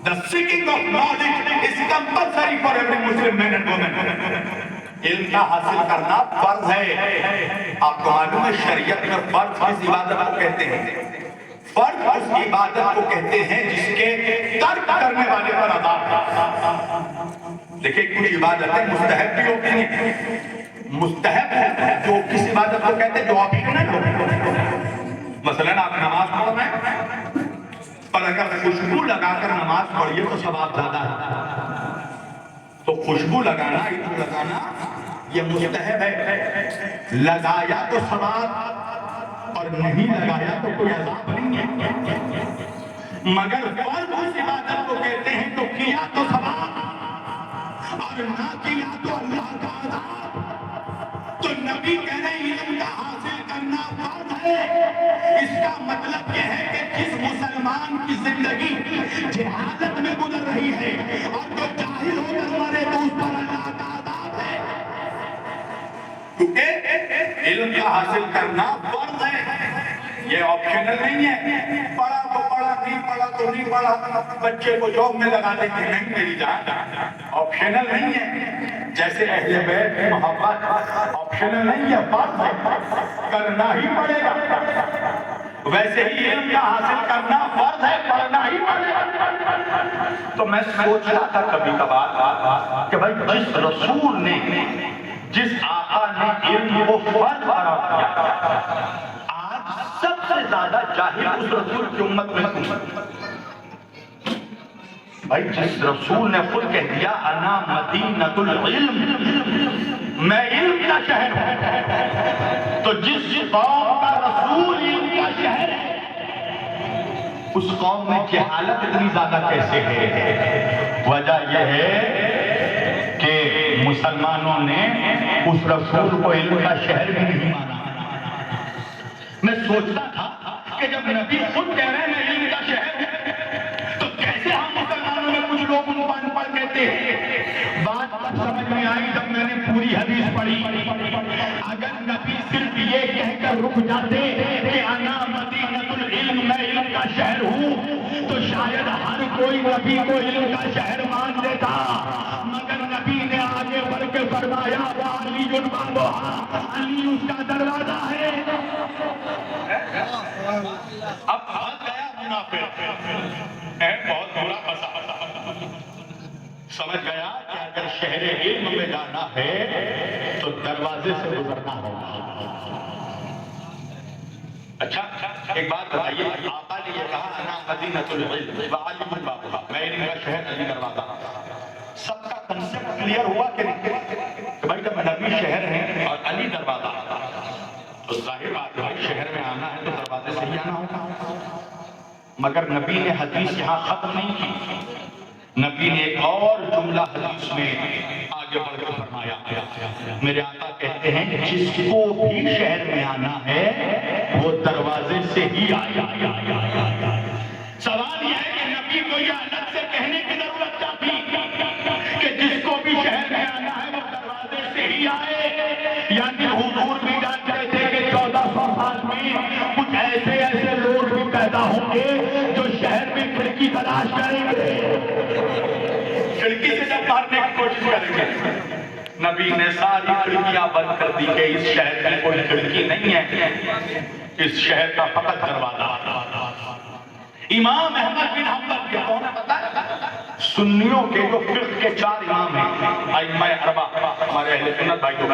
The seeking of knowledge is compulsory for every Muslim man and woman۔ علم کا حاصل کرنا فرض ہے۔ آپ کو معلوم ہے شریعت میں فرض کس عبادت کو کہتے ہیں؟ فرض اس عبادت کو کہتے ہیں جس کے ترک کرنے والے پر عذاب۔ دیکھیں کچھ عبادتیں مستحب بھی ہوتی ہیں، مستحب ہے جو کس عبادت کو کہتے ہیں جو آپشنل ہو۔ مثلاً آپ نماز پڑھ رہے ہیں، پر اگر خوشبو لگا کر نماز پڑھیے تو ثواب زیادہ ہے۔ تو خوشبو لگانا، عطر لگانا یہ مستحب ہے، لگایا تو ثواب اور نہیں لگایا تو کوئی عذاب نہیں ہے۔ مگر فرض اس عبادت کو کہتے ہیں تو کیا تو ثواب اور نہ کیا تو اللہ کا عذاب۔ تو نبی کہہ رہے ہیں علم کا حاصل کرنا فرض ہے۔ اس کا مطلب یہ ہے کہ جس مسلمان کی زندگی جہالت میں گزر رہی ہے اور جو جاہل ہو کر مرے تو اس پر اللہ کا عذاب ہے، کیونکہ علم کا حاصل کرنا فرض ہے، یہ آپشنل نہیں ہے۔ پڑھا تو پڑھا، نہیں پڑھا تو نہیں پڑھا، بچے کو جاب میں لگا دیں کہ نہیں میری جان، آپشنل نہیں ہے۔ جیسے اہل بیت کی محبت آپشنل نہیں ہے، فرض ہے، کرنا ہی پڑے گا، ویسے ہی علم کا حاصل کرنا فرض ہے، پڑھنا ہی پڑے گا۔ تو میں سوچ رہا تھا کبھی کبھار کہ بھائی جس رسول نے، جس آقا نے علم کو فرض قرار دیا، آج سب سے زیادہ جاہل اس رسول کی امت میں کون؟ بھائی جس رسول نے خود کہہ دیا انا مدینۃ العلم، میں علم کا شہر ہوں، تو جس قوم کا رسول علم کا شہر ہے اس قوم میں جہالت اتنی زیادہ کیسے ہے؟ وجہ یہ ہے کہ مسلمانوں نے اس رسول کو علم کا شہر بھی نہیں مانا۔ میں سوچتا تھا کہ جب نبی خود کہہ رہے ہیں میں علم کا شہر ہوں، تو کیسے ہم مسلمانوں میں کچھ لوگ ان کو ان پڑھ کہتے ہیں؟ بات سمجھ میں آئی جب میں نے پوری حدیث پڑھی۔ اگر نبی صرف یہ کہہ کر رک جاتے کہ انا مدینۃ العلم، میں علم کا شہر ہوں، تو شاید ہر کوئی نبی کو علم کا شہر مان لیتا، مگر نبی نے آگے بڑھ کے فرمایا علی بابا، علی اس کا دروازہ ہے۔ اب بھاگ گیا منافق، بہت برا پسا سمجھ گیا کہ اگر شہر علم میں جانا ہے تو دروازے سے گزرنا ہوگا۔ اچھا ایک بات بتائیے، آقا نے یہ کہا انا مدینۃ العلم وعلی بابا، میں علم کا شہر علی دروازہ، سب کا کنسپٹ کلیئر ہوا کہ نہیں کہ بھائی جب نبی شہر ہے اور علی دروازہ، تو ظاہر بات ہے شہر میں آنا ہے تو دروازے سے ہی آنا ہوگا۔ مگر نبی نے حدیث یہاں ختم نہیں کی، نبی نے ایک اور جملہ حدیث میں آگے بڑھ کر فرمایا، میرے آقا کہتے ہیں جس کو بھی شہر میں آنا ہے وہ دروازے سے ہی آیا۔ سوال یہ ہے کہ نبی کو یہ الگ سے کہنے کی ضرورت کیا تھی کہ جس کو بھی شہر میں آنا ہے وہ دروازے سے ہی آئے؟ یعنی حضور بھی جانتے تھے کہ 1400 سال میں کچھ ایسے لوگ بھی پیدا ہوں گے جو شہر میں کھڑکی تلاش کریں گے، کھڑکی سے جب مارنے کی کوشش کریں گے۔ نبی نے ساری کھڑکیاں بند کر دی کہ اس شہر میں کوئی کھڑکی نہیں ہے، اس شہر کا فقط دروازہ۔ امام احمد بن حنبل کے کون ہے پتہ ہے؟ سنیوں کے جو فقہ کے 4 امام ہیں، ائمہ اربع، ہمارے اہل سنت بھائیوں،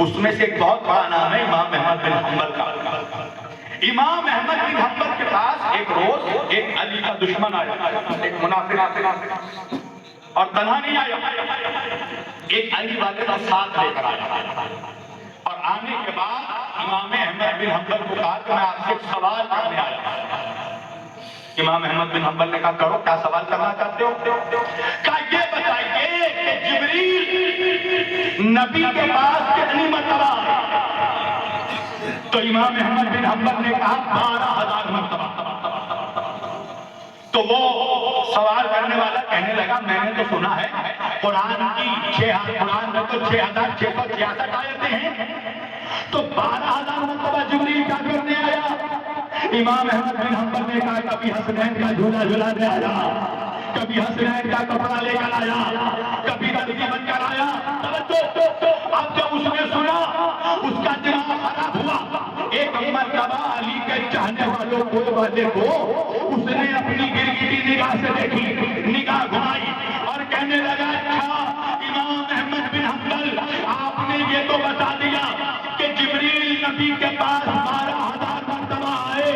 اس میں سے ایک بہت بڑا نام ہے امام احمد بن حنبل کا۔ امام احمد بن حنبل کے پاس ایک روز ایک علی کا دشمن آیا، ایک منافق، اور تنہا نہیں آیا، ایک علی والے کا ساتھ لے کر آیا، اور آنے کے بعد امام احمد بن حنبل کو کہا کہ میں آپ سے ایک سوال کرنے آیا۔ امام احمد بن حنبل نے کہا کرو، کیا سوال کرنا چاہتے ہو؟ کہا یہ بتائیے کہ جبریل نبی کے پاس کتنی مرتبہ؟ تو امام احمد بن حنبل نے کہا 12,000 مرتبہ۔ تو وہ سوال کرنے والا کہنے لگا میں نے تو سنا ہے قرآن میں تو 6,666 آیتیں ہیں، تو 12,000 مرتبہ جبریل کیا کرنے آیا؟ امام احمد بن حنبل نے کہا کبھی حسنین کا جھولا جھلانے آیا، کبھی حسنین کا کپڑا لے کر آیا، کبھی درزی بن کر آیا۔ اب جب اس نے سنا اس کا دماغ خراب ہوا۔ ایک مرتبہ علی کے چاہنے والوں کو اس نے اپنی گرگٹی نگاہ سے دیکھی، نگاہ گھمائی اور کہنے لگا اچھا امام احمد بن حنبل، آپ نے یہ تو بتا دیا کہ جبریل نبی کے پاس 12,000 مرتبہ آئے،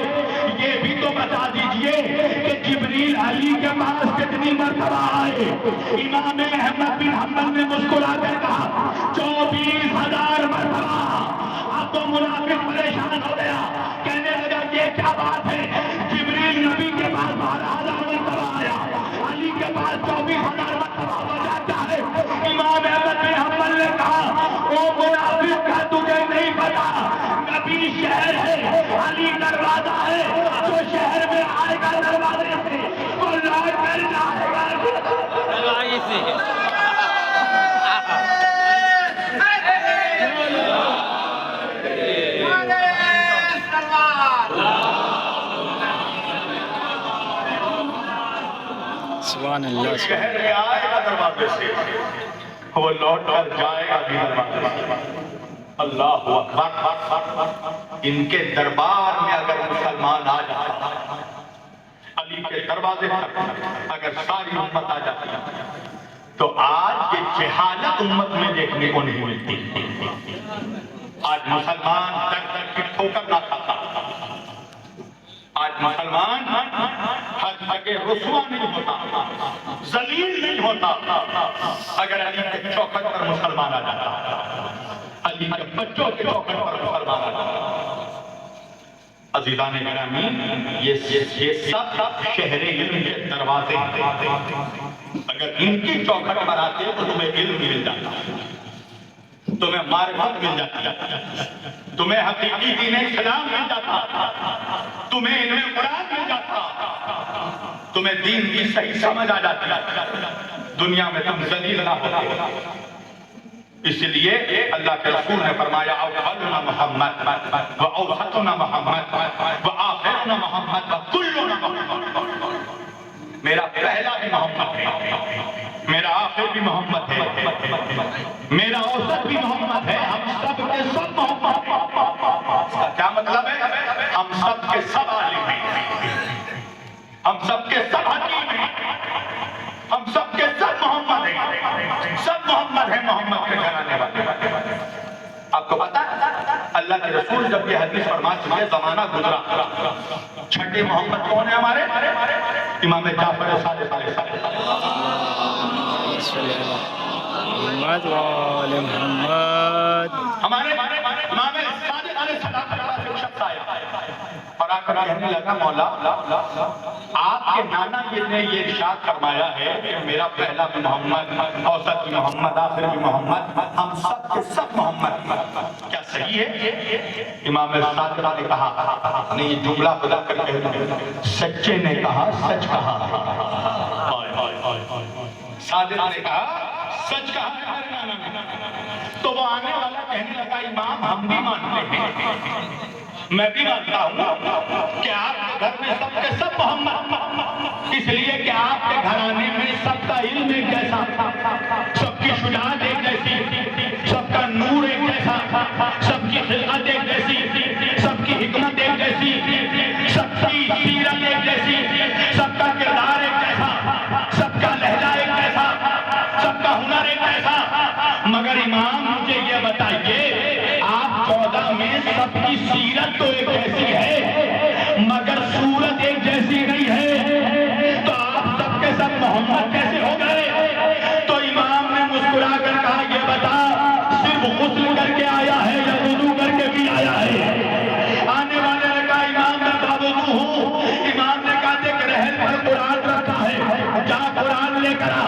یہ بھی تو بتا دیجئے کہ جبریل علی کے پاس کتنی مرتبہ آئے؟ امام احمد بن حنبل نے مسکرا کر کہا 24,000 مرتبہ۔ اب تو منافق پریشان ہو گیا، کہنے لگا یہ کیا بات ہے، جبریل نبی کے پاس 12,000 مرتبہ آیا، علی کے پاس 24,000 مرتبہ ہو جاتا ہے۔ امام احمد بن حنبل نے کہا او منافق کا تجھے نہیں پتا، نبی شہر ہے، علی دروازہ ہے، جو شہر میں آئے گا دروازے سے وہ لوٹ کر جائے گا۔ سبحان اللہ، شہر میں آئے گا دروازے سے وہ لوٹ کر جائے گا بھی دروازے سے۔ اللہ اکبر۔ ان کے دربار میں اگر مسلمان آ جاتا، علی کے دروازے تک اگر ساری امت آ جاتی تو آج یہ جہالت امت میں دیکھنے کو نہیں ملتی۔ آج مسلمان در در کی ٹھوکر نہ کھاتا، آج مسلمان ہر جگہ رسوا نہیں ہوتا، ذلیل نہیں ہوتا اگر علی کے چوکھٹ پر مسلمان آ جاتا، علی کے بچوں کے چوکھٹ پر مسلمان آ جاتا۔ عزیزان گرامی، یہ سب شہر علم کے دروازے اگر ان کی چوکھٹ پر آتے تو تمہیں علم مل جاتا، تمہیں معرفت مل جاتی، تمہیں حقیقی دین اسلام مل جاتا، تمہیں علم قرآن مل جاتا، تمہیں دین کی صحیح سمجھ آ جاتی، دنیا میں تم ذلیل نہ ہوتے۔ اس لیے اللہ کے رسول نے فرمایا اولنا محمد و اوسطنا محمد و آخرنا محمد و کلنا محمد. میرا پہلا بھی محمد ہے، میرا آخر بھی محمد ہے، میرا اوسط بھی محمد ہے، ہم سب کے سب محمد ہیں. کیا مطلب ہے؟ ہم سب کے سب عالم ہیں، ہم سب کے سب حکیم ہیں، ہم سب کے سب محمد ہیں، سب محمد ہیں، محمد کے گھرانے والے. آپ کو پتا ہے اللہ کے رسول جب یہ حدیث فرما چکے زمانہ گزرا، چھٹے محمد کون ہیں ہمارے؟ امام جعفر صادق علیہ السلام. محمد وآل محمد. ہمارے امام صادق علیہ السلام کے پاس ایک شخص آیا اور آ کر کہنے لگا مولا آپ کے نانا نے یہ ارشاد فرمایا ہے کہ میرا پہلا بھی محمد، اوسط بھی محمد، آخر بھی محمد، ہم سب کے سب محمد. کیا صحیح ہے؟ امام صادق نے کہا نہیں، یہ جملہ خدا کر کے سچے نے کہا، سچ کہا. صادق نے کہا سچ کہا ہے ہمارے نانا نے. تو وہ آنے والا کہنے لگا امام ہم بھی مانتے ہیں، میں بھی مانتا ہوں کہ آپ کے گھر میں سب کے سب محمد، اس لیے کہ آپ کے گھرانے میں سب کا علم ایک جیسا، سب کی شجاعت ایک جیسی، سب کا نور ایک جیسا، سب کی خلقت ایک جیسی، سب کی حکمت ایک جیسی، سب کی سیرت ایک جیسی، سب کا کردار ایک جیسا، سب کا لہجہ ایک جیسا، سب کا ہنر ایک جیسا. مگر امام مجھے یہ بتائیے آپ 14 میں سب کی سیرت تو ایک جیسی ہے مگر صورت ایک جیسی نہیں ہے، تو آپ سب کے سب محمد کیسے ہو گئے؟ تو امام نے مسکرا کر کہا یہ بتا صرف غسل کر کے آیا ہے یا وضو کر کے بھی آیا ہے؟ آنے والے نے کہا امام میں باوضو ہوں. امام نے کہا دیکھ رحل پر قرآن رکھا ہے، جا قرآن لے کر آ.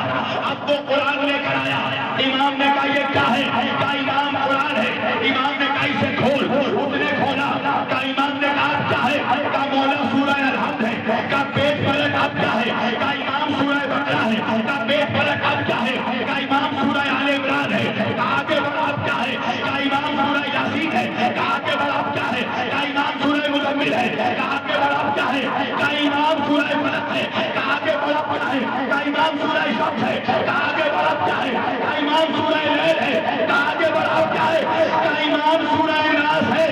اب وہ قرآن لے کر آیا. امام نے کہا یہ کیا ہے؟ کہا امام قرآن ہے. امام نے کہا اسے کھول. اس نے کھولا. کہا امام نے کہا کیا ہے؟ کہا مولا سورہ الحمد ہے. کہا پیٹ پلٹ اب کیا ہے؟ کہا امام سورہ بقرہ ہے. کہا پیٹ پلٹ اب کیا ہے؟ کہا امام سورہ آل عمران ہے. کہا آگے بڑھ اب کیا ہے؟ کہا امام سورہ یاسین ہے. کہا آگے بڑھ اب کیا ہے؟ کہا امام سورہ مزمل ہے. کہا آگے بڑھ اب کیا ہے؟ کہا امام سورہ فلق ہے. کہا آگے بڑھ اب کیا ہے؟ کہا امام سورہ شمس ہے. کہا آگے بڑھ اب کیا ہے؟ کہا امام سورہ لیل ہے. کہا آگے بڑھ اب کیا ہے؟ کہا امام سورہ ناس ہے.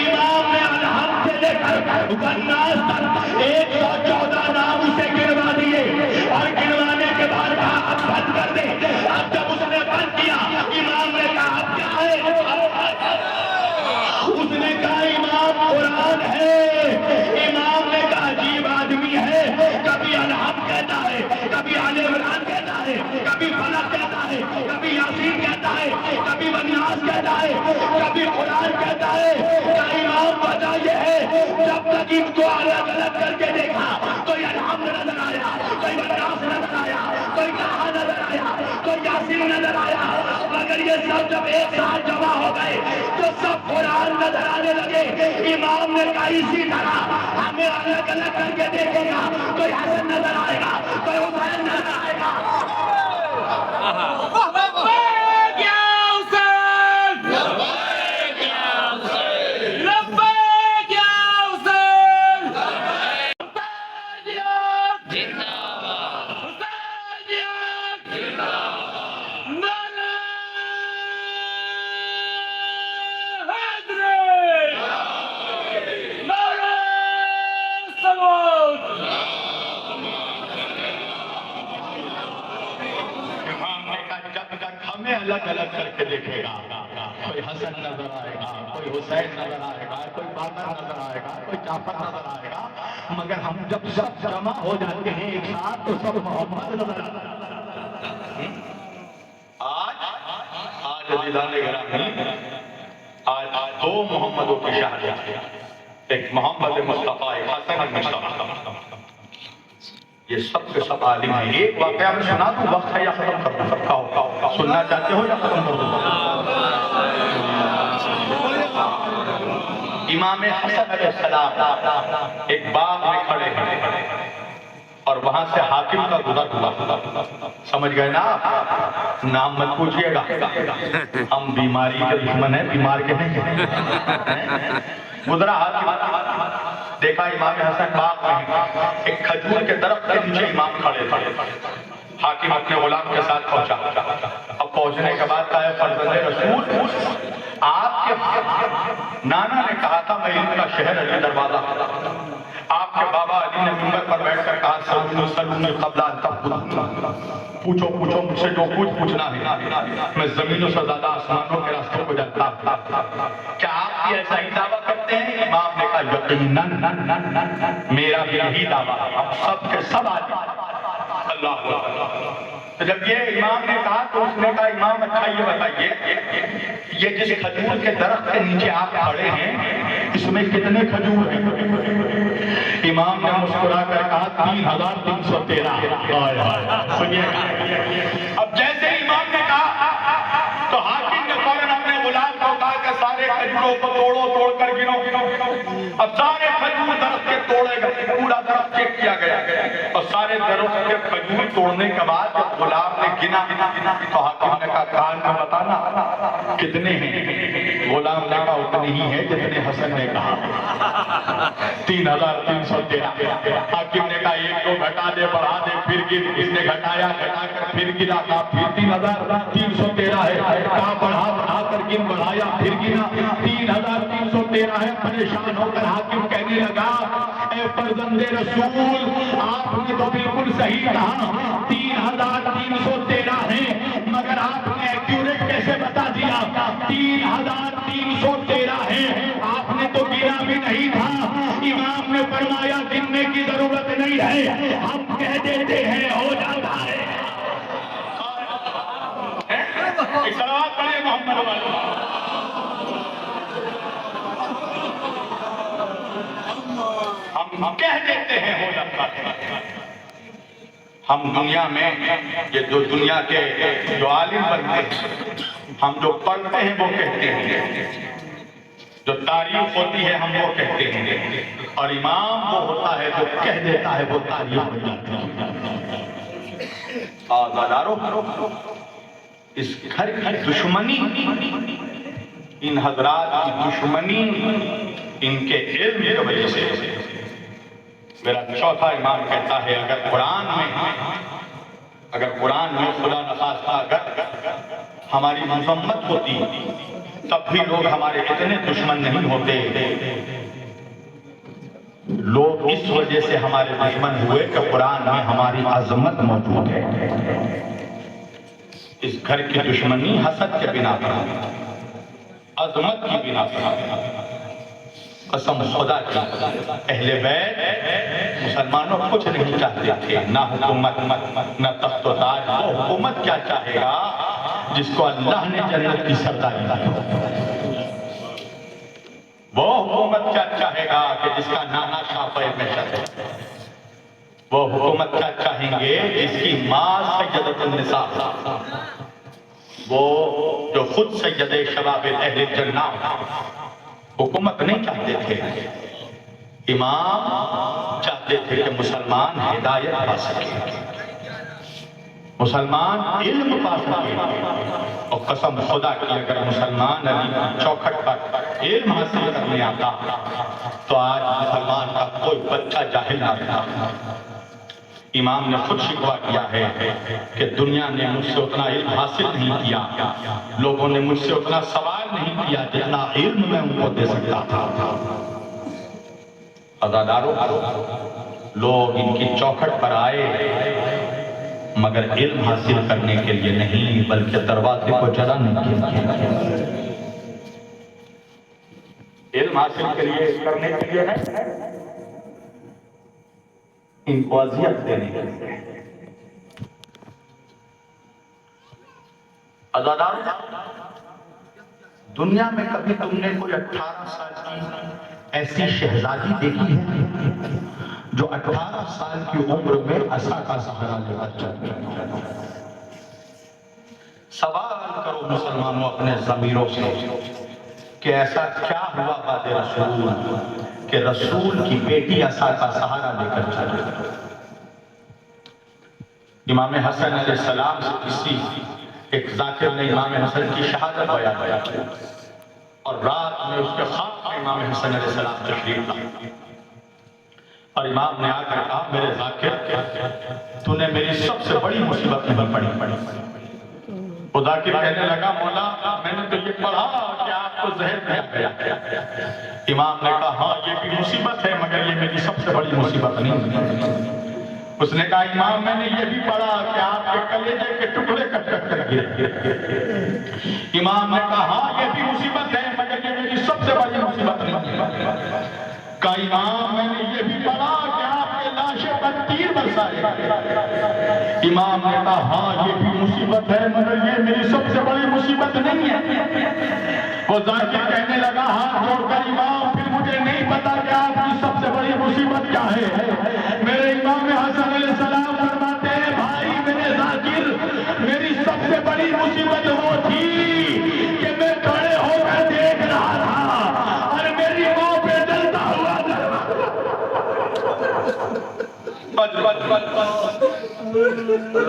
امام نے الحمد سے لے کر والناس تک 114 نام اسے گنوا دیے اور گنوانے کے بعد کہا اب بند کر دے. اب جب اس نے بند کیا امام نے کہا اب کیا ہے؟ اس نے کہا امام قرآن ہے. امام نے کہا عجیب آدمی ہے، کبھی الحمد کہتا ہے، کبھی آل عمران کہتا ہے، کبھی فلق کہتا ہے، کبھی یاسین کہتا ہے، کبھی والناس کہتا ہے، کبھی قرآن کہتا ہے. کیا امام وجہ یہ ہے جب تک ان کو الگ الگ کر کے دیکھا کوئی الحمد نظر آیا، کوئی والناس نظر آیا، کوئی کہا نظر آیا، کوئی یاسین نظر آیا، مگر یہ سب جب ایک ساتھ جمع ہو گئے تو سب قرآن نظر آنے لگے. امام نے کہا اسی طرح ہمیں الگ الگ کر کے دیکھے گا، کوئی حسن نظر آئے گا، کوئی حسین نظر آئے گا. الگ الگ کر کے دیکھے گا، کوئی حسن نظر آئے گا، کوئی حسین نظر آئے گا، کوئی باقر نظر آئے گا، کوئی جعفر نظر آئے گا، مگر ہم جب سب جمع ہو جاتے ہیں ایک ساتھ تو سب محمد نظر آتے ہیں. آج عزیزان گرامی آج دو محمدوں کی شہادت، ایک محمد مصطفیٰ، ایک حسن مصطفیٰ. یہ سب کے سب عالم ہیں. ایک واقعہ میں سنا دوں، وقت ہے یا ختم کر دوں؟ سب کا ہو سننا چاہتے ہو یا ختم کر دوں؟ امام حسن علیہ السلام ایک باغ میں کھڑے ہیں اور وہاں سے حاکم کا گزر ہوا. سمجھ گئے نا؟ نام مت پوچھئے گا، ہم بیماری کے دشمن ہیں، بیمار کے نہیں ہیں۔ گزرا حاکم، دیکھا امام حسن باغ میں ایک کھجور کے درخت کے نیچے امام کھڑے تھے۔ حاکم اپنے غلام کے ساتھ پہنچا۔ اب پہنچنے کے بعد کہا ہے فرزند رسول، آپ کے نانا نے کہا تھا میں ان کا شہر علی دروازہ، آپ کے بابا علی نے منبر پر بیٹھ کر کہا سلونی قبل ان تقبضوا، پوچھو مجھ سے جو کچھ پوچھنا ہے، میں زمینوں سے زیادہ آسمانوں کے راستوں کو جانتا ہوں۔ کیا آپ یہ ایسا ہی دعویٰ کرتے ہیں؟ امام نے کہا یقیناً میرا بھی یہی دعویٰ ہے، ہم سب کے سب آدمی۔ اللہ اکبر۔ تو جب یہ امام نے کہا تو اس نے کہا امام اچھا یہ بتائیے، یہ جس کھجور کے درخت کے نیچے آپ کھڑے ہیں اس میں کتنے کھجور ہیں؟ امام نے مسکرا کر کہا 3313۔ سنیے، اب جیسے امام نے کہا تو حاکم نے فوراً اپنے غلام کو کہا کہ سارے کھجوروں کو توڑ کر گنو۔ اب سارے کھجور درخت کے توڑے گئے، پورا درخت چیک کیا گیا اور سارے درخت کے کھجور توڑنے کے بعد جب غلام نے گنا تو حاکم نے کہا کان میں بتانا کتنے ہیں؟ غلام نے کہا اتنے ہی ہیں جتنے حسن نے کہا، 3313۔ حاکم نے کہا ایک کو گھٹا دے بڑھا دے پھر گر، اس نے گھٹا کر پھر گرا، کہا پھر 3313 ہے، کہا بڑھا کر گن، بڑھایا پھر گنا 3313 ہے۔ پریشان ہو کر حاکم کہنے لگا اے فرزند رسول، آپ نے تو بالکل صحیح کہا 3313 ہے، مگر آپ نے ایکیوریٹ کیسے بتا دیا 3313 ہے؟ آپ نے تو گنا بھی نہیں تھا۔ امام نے فرمایا گننے کی ضرورت نہیں ہے، ہم کہہ دیتے ہیں ہو جاتا ہے۔ ایک صلوات پڑھیں محمد والے۔ ہم کہہ دیتے ہیں ہو جاتا ہے۔ ہم دنیا میں یہ جو دنیا کے جو عالم بنتے ہیں، ہم جو پڑھتے ہیں وہ کہتے ہیں، جو تعریف ہوتی ہے ہم وہ کہتے ہیں، اور امام وہ ہوتا ہے جو کہہ دیتا ہے وہ تعریف ہو جاتی ہے۔ آزادارو، اس گھر کی دشمنی، ان حضرات کی دشمنی ان کے علم کی وجہ سے۔ میرا چوتھا امام کہتا ہے اگر قرآن میں خدا نخواستہ اگر ہماری مذمت ہوتی تب بھی لوگ ہمارے اتنے دشمن نہیں ہوتے۔ لوگ اس وجہ سے ہمارے دشمن ہوئے کہ قرآن میں ہماری عظمت موجود ہے۔ اس گھر کی دشمنی حسد کے بنا پر، عظمت کی بنا پر۔ قسم خدا کی اہل بیت مسلمانوں کچھ نہیں چاہتے تھے، نہ حکومت نہ تخت و تاج۔ وہ حکومت کیا چاہے گا جس کو اللہ نے جنت کی سرداری دی؟ وہ حکومت کیا چاہے گا کہ جس کا نانا شافع محشر ہے؟ وہ حکومت کیا چاہیں گے جس کی ماں سیدۃ النساء، وہ جو خود سید شباب اہل جنہ؟ حکومت نہیں چاہتے تھے، امام چاہتے تھے کہ مسلمان ہدایت پا سکے، مسلمان علم پا سکے۔ اور قسم خدا کی اگر مسلمان علی چوکھٹ پر علم حاصل کرنے آتا تو آج مسلمان کا کوئی بچہ جاہل نہ رہتا۔ امام نے خود شکوہ کیا ہے کہ دنیا نے مجھ سے اتنا علم حاصل نہیں کیا، لوگوں نے مجھ سے اتنا سوال نہیں کیا جتنا علم میں ان کو دے سکتا تھا۔ عزادارو، لوگ ان کی چوکھٹ پر آئے مگر علم حاصل کرنے کے لیے نہیں بلکہ دروازے کو جلانے کے لیے۔ علم حاصل کرنے کے لیے ہے، ان کو اذیت دینے کے لیے۔ عزادار، دنیا میں کبھی تم نے کوئی 18 سال کی ایسی شہزادی دیکھی ہے جو 18 سال کی عمر میں عصا کا سہارا لے کر چلتی ہے؟ سوال کرو مسلمانوں اپنے ضمیروں سے کہ ایسا کیا ہوا بعد رسول کہ رسول کی بیٹی عصا کا سہارا لے کر چلے؟ امام حسن علیہ السلام سے کسی ایک ذاکر نے امام حسن کی شہادت بیان کیا اور رات میں اس کے خواب میں امام حسن علیہ السلام تشریف لائے اور امام نے آ کر کہا میرے ذاکر تو نے میری سب سے بڑی مصیبت میں پڑی وہ ذاکر کہنے لگا مولا میں نے تو یہ پڑھا کہ آپ کو زہر دیا گیا امام نے کہا ہاں یہ بھی مصیبت ہے مگر یہ میری سب سے بڑی مصیبت نہیں اس نے کہا امام میں نے یہ بھی پڑھا کہ آپ کے کلیجے کے ٹکڑے کٹ کر گرے امام نے کہا ہاں یہ بھی مصیبت ہے مگر یہ میری سب سے بڑی مصیبت نہیں کہا امام میں نے یہ بھی پڑھا کہ آپ کے لاشے پر تیر برسائے امام نے کہا ہاں یہ بھی مصیبت ہے مگر یہ میری سب سے بڑی مصیبت نہیں ہے وہ ذاکر کہنے لگا ہاتھ جوڑ کر امام پھر مجھے نہیں پتا کہ آپ کی سب سے بڑی مصیبت کیا ہے میرے امام حسن علیہ السلام فرماتے ہیں بھائی میرے ذاکر میری سب سے بڑی مصیبت وہ تھی کہ میں کھڑے ہو کر دیکھ رہا تھا اور میری ماں پہ جلتا ہوا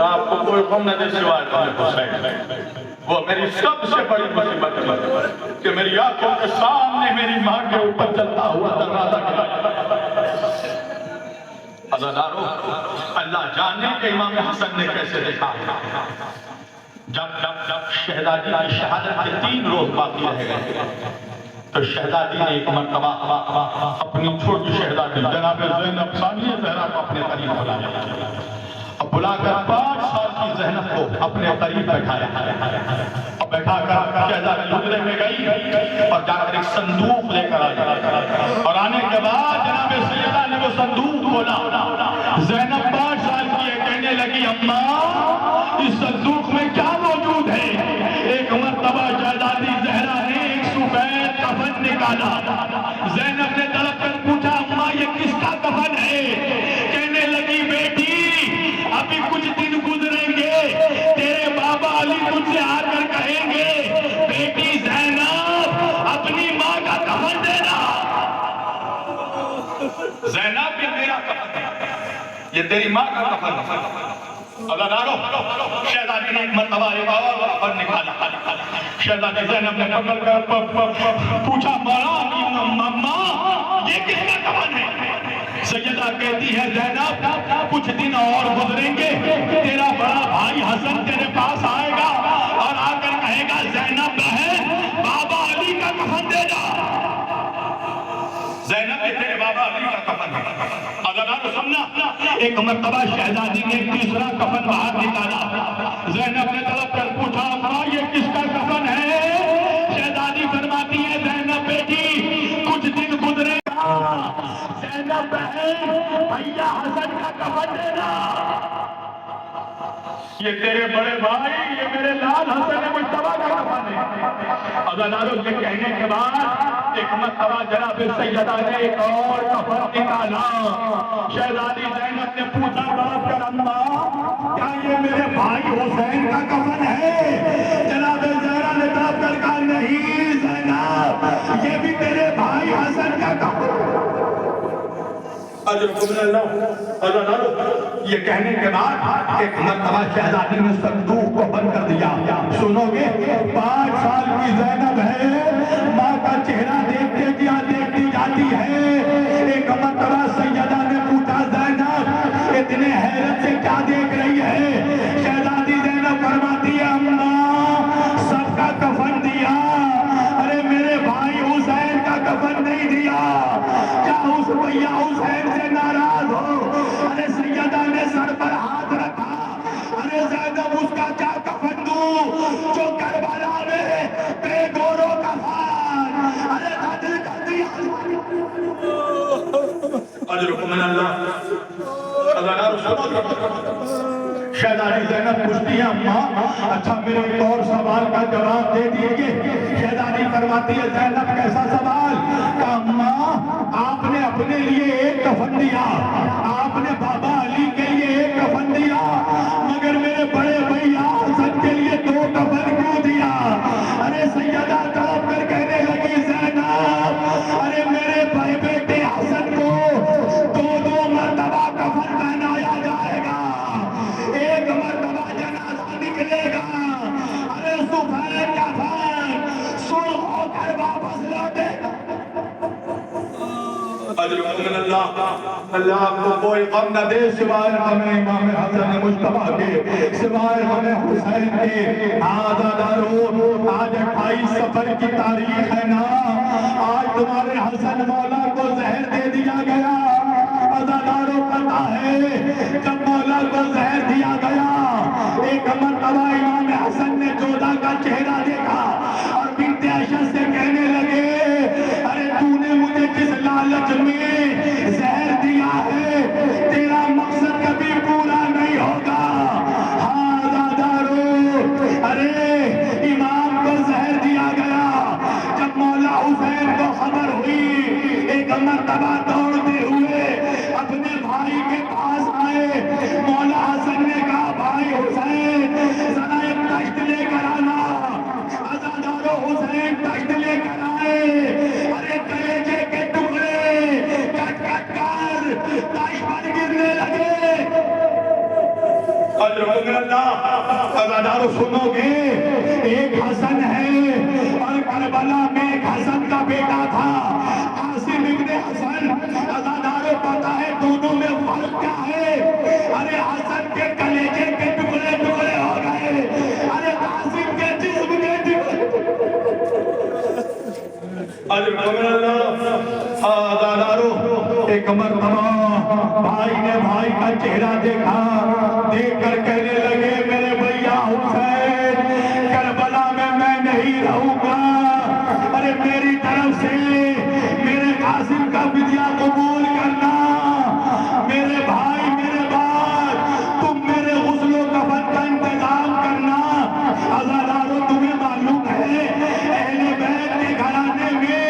آپ کو کوئی غم نہ دے سوائے حسین وہ میری سب سے بڑی مصیبت ہے کہ میری آنکھوں کے سامنے میری ماں کے اوپر چلتا ہوا دروازہ عزادارو اللہ جانے کہ امام حسن نے کیسے دیکھا جب شہزادی کی شہادت کے 3 روز باقی رہ گئے تو شہزادی نے ایک مرتبہ اپنی چھوٹی شہزادی جناب زینب ثانیہ زہرا کو اپنے قریب بلایا اب بلا کر 5 سال کی زینب کو اپنے قریب بیٹھایا اور بیٹھا کر شہزادی حجرے میں گئی اور جا کر ایک صندوق لے کر آئی اور آنے کے بعد جناب سیدہ نے وہ صندوق کھولا زینب 5 سال کی ہے کہنے لگی اماں اس صندوق میں کیا موجود ہے ایک مرتبہ شہزادی زہرا نے ایک سفید کفن نکالا زینب نے تڑپ کر پوچھا اماں یہ کس کا کفن ہے کہنے لگی بیٹی ابھی کچھ دن گزریں گے تیرے بابا علی تجھ سے آ کر کہیں گے بیٹی زینب اپنی ماں کا کفن دینا زینب یہ میرا کفن ہے یہ تیری ماں کا کفن ہے عزادارو شہزادی نے ایک مرتبہ ایک اور کفن نکالا شہزادی زینب نے پکڑ کر پوچھا ماں یہ کس کا کفن ہے سیدہ کہتی ہے زینب کچھ دن اور گزریں گے تیرا بڑا بھائی حسن تیرے پاس آئے گا اور آ کر کہے گا زینب بہن بابا علی کا کفن دے جا زینب یہ تیرے بابا علی کا کفن ہے عزادارو سمنا ایک مرتبہ شہزادی نے تیسرا کفن باہر نکالا زینب نے طلب کر پوچھا ماں یہ کس کا کفن ہے شہزادی فرماتی ہے زینب بیٹی کچھ دن گزرے گا زینب بہن بھیا حسن کا کفن دینا یہ تیرے بڑے بھائی یہ میرے لال حسن مجتبیٰ کا کفن ہے عزادارو یہ کہنے کے بعد ایک مرتبہ جناب سیدہ نے ایک اور کفن نکالا شہزادی زینب نے پوچھا بات کر اماں کیا یہ میرے بھائی حسین کا کفن ہے جناب زہرا نے بات کر کہا نہیں زینب یہ بھی تیرے بھائی حسن کا کفن یہ کہنے کے بعد ایک مرتبہ شہزادی نے صندوق کو بند کر دیا سنو گے 5 سال کی زینب ہے ماں کا چہرہ دیکھتی جاتی ہے ایک مرتبہ سیدہ نے پوچھا زینب اتنے حیرت سے کیا دیکھ رہی ہے شہزادی زینب فرماتی ہے اماں سب کا کفن دیا ارے میرے بھائی حسین کا کفن نہیں دیا کیا اس بھیا حسین سے ناراض ہو ارے سیدہ نے سر پر ہاتھ رکھا ارے زینب اس کا کیا کفن دوں جو کربلا میں بے گورو کفن ارے قتل کر دیا اجرکم من اللہ شہزادی زینب پوچھتی ہے اماں اچھا میرے ایک اور سوال کا جواب دے دیجئے شہزادی فرماتی ہے زینب کیسا سوال کہ اماں آپ نے اپنے لیے ایک کفن دیا آپ نے بابا علی کے لیے ایک کفن دیا مگر میرے بڑے بھیا حسن کے لیے 2 کفن کیوں دیا ارے سیدہ تڑپ کر کہنے لگی زینب ارے میرے بھائی بیٹے حسن کو 2 مرتبہ کفن پہنایا جائے گا ایک اللہ آپ کو کوئی غم نہ دے سوائے ہمیں امام حسن مجتبیٰ کے، سوائے ہمیں حسین کے۔ عزادارو آج 28 سفر کی تاریخ ہے نا، آج تمہارے حسن مولا کو زہر دے دیا گیا۔ عزادارو پتہ ہے جب مولا کو زہر دیا گیا، ایک مرتبہ امام حسن نے جودہ کا چہرہ دیکھا اور بنت عائشہ سے کہنے لگے ارے تو نے مجھے جس لالچ میں زہر دیا ہے تیرا مقصد کبھی پورا نہیں ہوگا۔ ہاں عزادارو، ارے امام کو زہر دیا گیا۔ جب مولا حسین کو خبر ہوئی، ایک مرتبہ دوڑتے ہوئے اپنے بھائی کے پاس آئے۔ مولا حسن نے کہا بھائی حسین ذرا ایک تشت لے کر آنا۔ عزادارو حسین تشت لے کر آئے، ارے کلیجے کے ٹکڑے کٹ کٹ کر تشت پر گرنے لگے۔ عزادارو سنو گے، ایک حسن ہے اور کربلا میں ایک حسن کا بیٹا تھا قاسم ابن حسن۔ عزادارو پتہ ہے دونوں میں فرق کیا ہے؟ ارے حسن کے کلیجے کے ٹکڑے ٹکڑے ہو گئے، ارے قاسم کے جسم کے ٹکڑے۔ عزادارو ایک مرتبہ بھائی نے بھائی کا چہرہ دیکھا، دیکھ کر کہنے لگے میرے بھیا حسین کربلا میں نہیں رہوں گا، ارے میری طرف سے میرے قاسم کا فدیہ قبول کرنا۔ میرے بھائی میرے بعد تم میرے غسل و کفن کا انتظام کرنا۔ عزادارو تمہیں معلوم ہے اہل بیت کے گھرانے میں،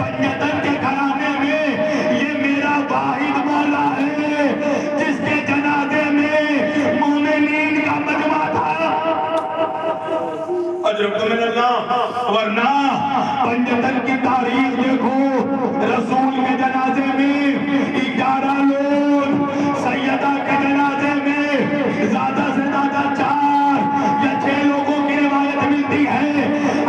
پنجتن کے گھرانے میں یہ میرا واحد مولا ہے جس کے جنازے میں مومنین کا مجمع تھا۔ اجرکم من اللہ، ورنہ پنجتن کی تاریخ دیکھو، رسول کے جنازے میں 11 لوگ، سیدہ کے جنازے میں زیادہ سے زیادہ 4 یا 6 لوگوں کی روایت ملتی ہے،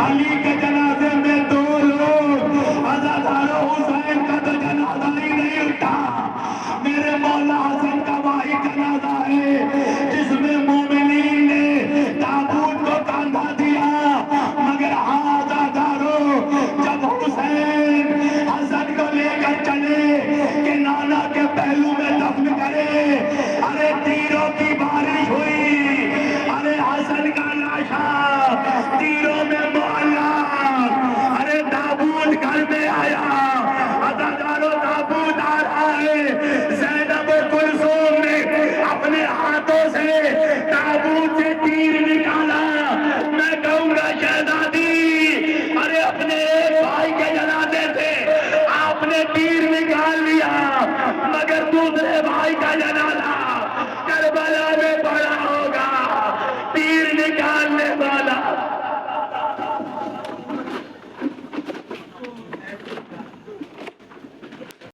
علی کے جنازے میں 2 لوگ۔ عزادارو حسین کا تو جنازہ ہی نہیں اٹھا، میرے مولا حسن کا واحد جنازہ ہے جس میں مومنین نے تابوت کو کاندھا دیا۔ مگر ہاں عزادارو جب حسین حسن کو لے کر چلے کہ نانا کے پہلو میں دفن کرے، ارے تیروں کی بارش ہوئی، ارے حسن کا لاشا تیروں